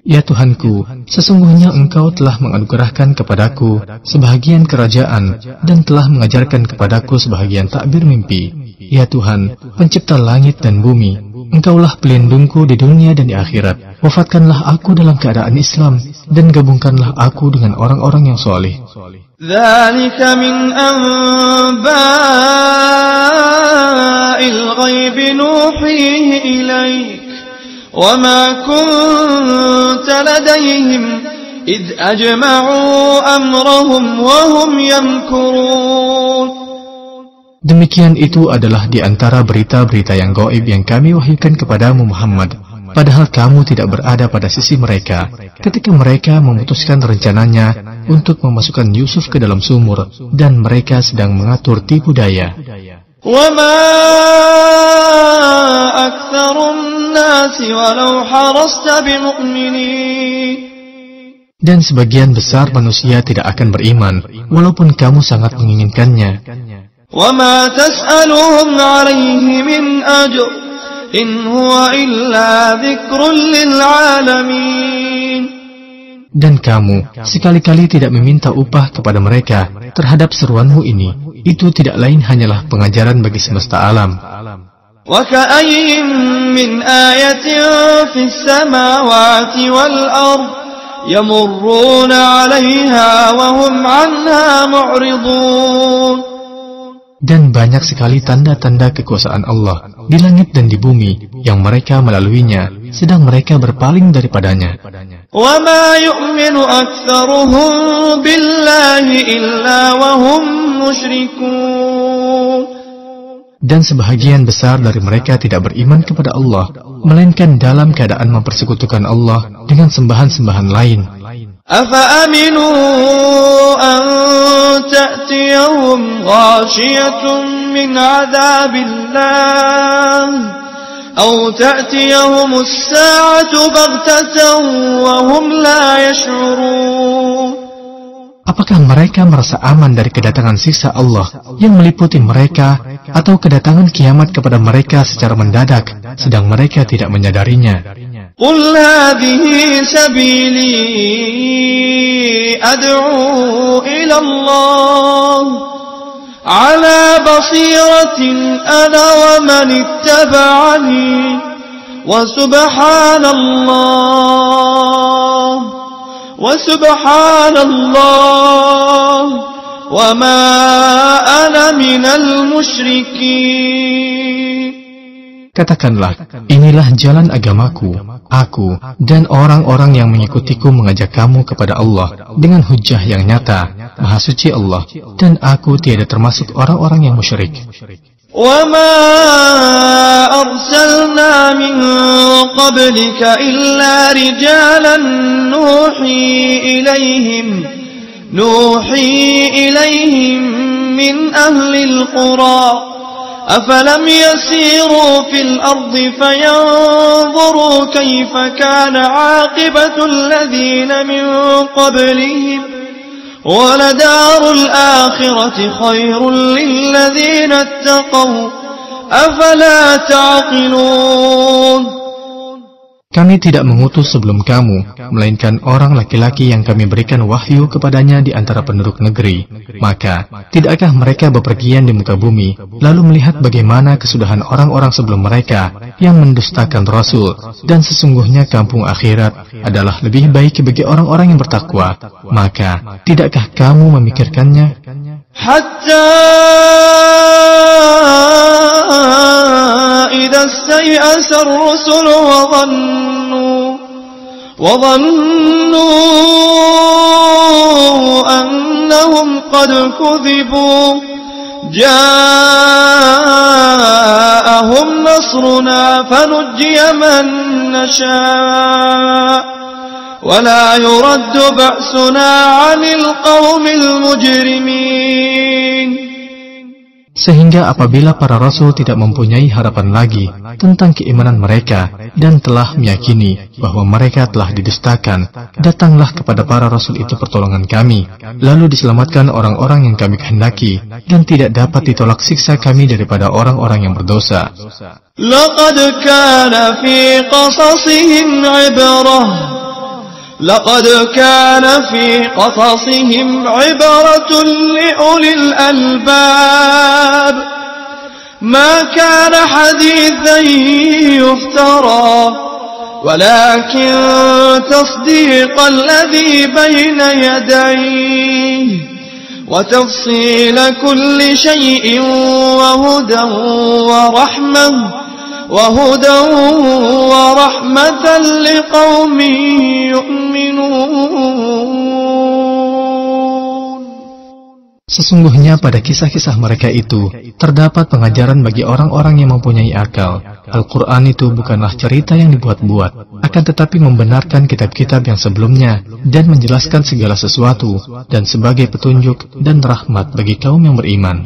Ya Tuhanku, sesungguhnya Engkau telah menganugerahkan kepadaku sebahagian kerajaan dan telah mengajarkan kepadaku sebahagian takbir mimpi. Ya Tuhan, pencipta langit dan bumi, Engkaulah pelindungku di dunia dan di akhirat. Wafatkanlah aku dalam keadaan Islam dan gabungkanlah aku dengan orang-orang yang soleh. ذلك من أنباء الغيب نوحيه إليك وما كنت لديهم إذ أجمعوا أمرهم وهم يمكرون. Demikian itu adalah di antara berita-berita yang gaib yang kami wahyukan kepadamu Muhammad, padahal kamu tidak berada pada sisi mereka ketika mereka memutuskan rencananya untuk memasukkan Yusuf ke dalam sumur dan mereka sedang mengatur tipu daya. وَمَا أَكْثَرُ النَّاسِ وَلَوْ حَرَصْتَ بِمُؤْمِنِينَ. Dan sebagian besar manusia tidak akan beriman, walaupun kamu sangat menginginkannya. وَمَا تَسْأَلُهُمْ عَلَيْهِ مِنْ أَجْرٍ إِنْ هُوَ إِلَّا ذِكْرٌ لِلْعَالَمِينَ. Dan kamu sekali-kali tidak meminta upah kepada mereka terhadap seruanmu ini. Itu tidak lain hanyalah pengajaran bagi semesta alam. وَكَأَيٍّ مِّنْ آيَةٍ فِي السَّمَاوَاتِ وَالْأَرْضِ يَمُرُّونَ عَلَيْهَا وَهُمْ عَنْهَا مُعْرِضُونَ. Dan banyak sekali tanda-tanda kekuasaan Allah di langit dan di bumi yang mereka melaluinya, sedang mereka berpaling daripadanya. وَمَا يُؤْمِنُ أَكْثَرُهُم بِاللَّهِ إِلَّا وَهُم مُشْرِكُونَ. Dan sebahagian besar dari mereka tidak beriman kepada Allah, melainkan dalam keadaan mempersekutukan Allah dengan sembahan-sembahan lain. أَفَأَمِنُوا أَن تَأْتِيَهُمْ غَاشِيَةٌ مِّنْ عَذَابِ اللَّهِ أَوْ تَأْتِيَهُمُ السَّاعَةُ بَغْتَةً وَهُمْ لَا يَشْعُرُونَ. Apakah mereka merasa aman dari kedatangan siksa Allah yang meliputi mereka, atau kedatangan kiamat kepada mereka secara mendadak, sedang mereka tidak menyadarinya? قُلْ هَٰذِهِ سَبِيلِي أَدْعُو إِلَى اللَّهِ عَلَى بَصِيرَةٍ أَنَا وَمَنِ اتَّبَعَنِي وَسُبْحَانَ اللَّهِ وَمَا أَنَا مِنَ الْمُشْرِكِينَ. Katakanlah, inilah jalan agamaku, aku dan orang-orang yang mengikutiku mengajak kamu kepada Allah dengan hujjah yang nyata, Maha Suci Allah, dan aku tiada termasuk orang-orang yang musyrik. وَمَا أَرْسَلْنَا مِن قَبْلِكَ إِلَّا رِجَالًا نُوحِي إِلَيْهِم مِّنْ أَهْلِ الْقُرَىٰ أَفَلَمْ يَسِيرُوا فِي الْأَرْضِ فَيَنظُرُوا كَيْفَ كَانَ عَاقِبَةُ الَّذِينَ مِن قَبْلِهِمْ وَلَدَارُ الْآخِرَةِ خَيْرٌ لِّلَّذِينَ اتَّقَوْا أَفَلَا تَعْقِلُونَ. Kami tidak mengutus sebelum kamu, melainkan orang laki-laki yang kami berikan wahyu kepadanya di antara penduduk negeri. Maka, tidakkah mereka bepergian di muka bumi, lalu melihat bagaimana kesudahan orang-orang sebelum mereka yang mendustakan Rasul, dan sesungguhnya kampung akhirat adalah lebih baik bagi orang-orang yang bertakwa. Maka, tidakkah kamu memikirkannya? Hatta idza istay'asa ar-rusul wa dhannu annahum qad kudhibu ja'ahum nasruna fanujjiya man nasha' ولا يرد بأسنا عن القوم المجرمين. Sehingga apabila para rasul tidak mempunyai harapan lagi tentang keimanan mereka dan telah meyakini bahwa mereka telah didustakan, datanglah kepada para rasul itu pertolongan kami, lalu diselamatkan orang-orang yang kami kehendaki, dan tidak dapat ditolak siksa kami daripada orang-orang yang berdosa. لقد كان في قصصهم عبرة لأولي الألباب ما كان حديثا يفترى ولكن تصديق الذي بين يديه وتفصيل كل شيء وهدى ورحمة لقوم يؤمنون. Sesungguhnya pada kisah-kisah mereka itu terdapat pengajaran bagi orang-orang yang mempunyai akal. Al-Quran itu bukanlah cerita yang dibuat-buat, akan tetapi membenarkan kitab-kitab yang sebelumnya dan menjelaskan segala sesuatu, dan sebagai petunjuk dan rahmat bagi kaum yang beriman.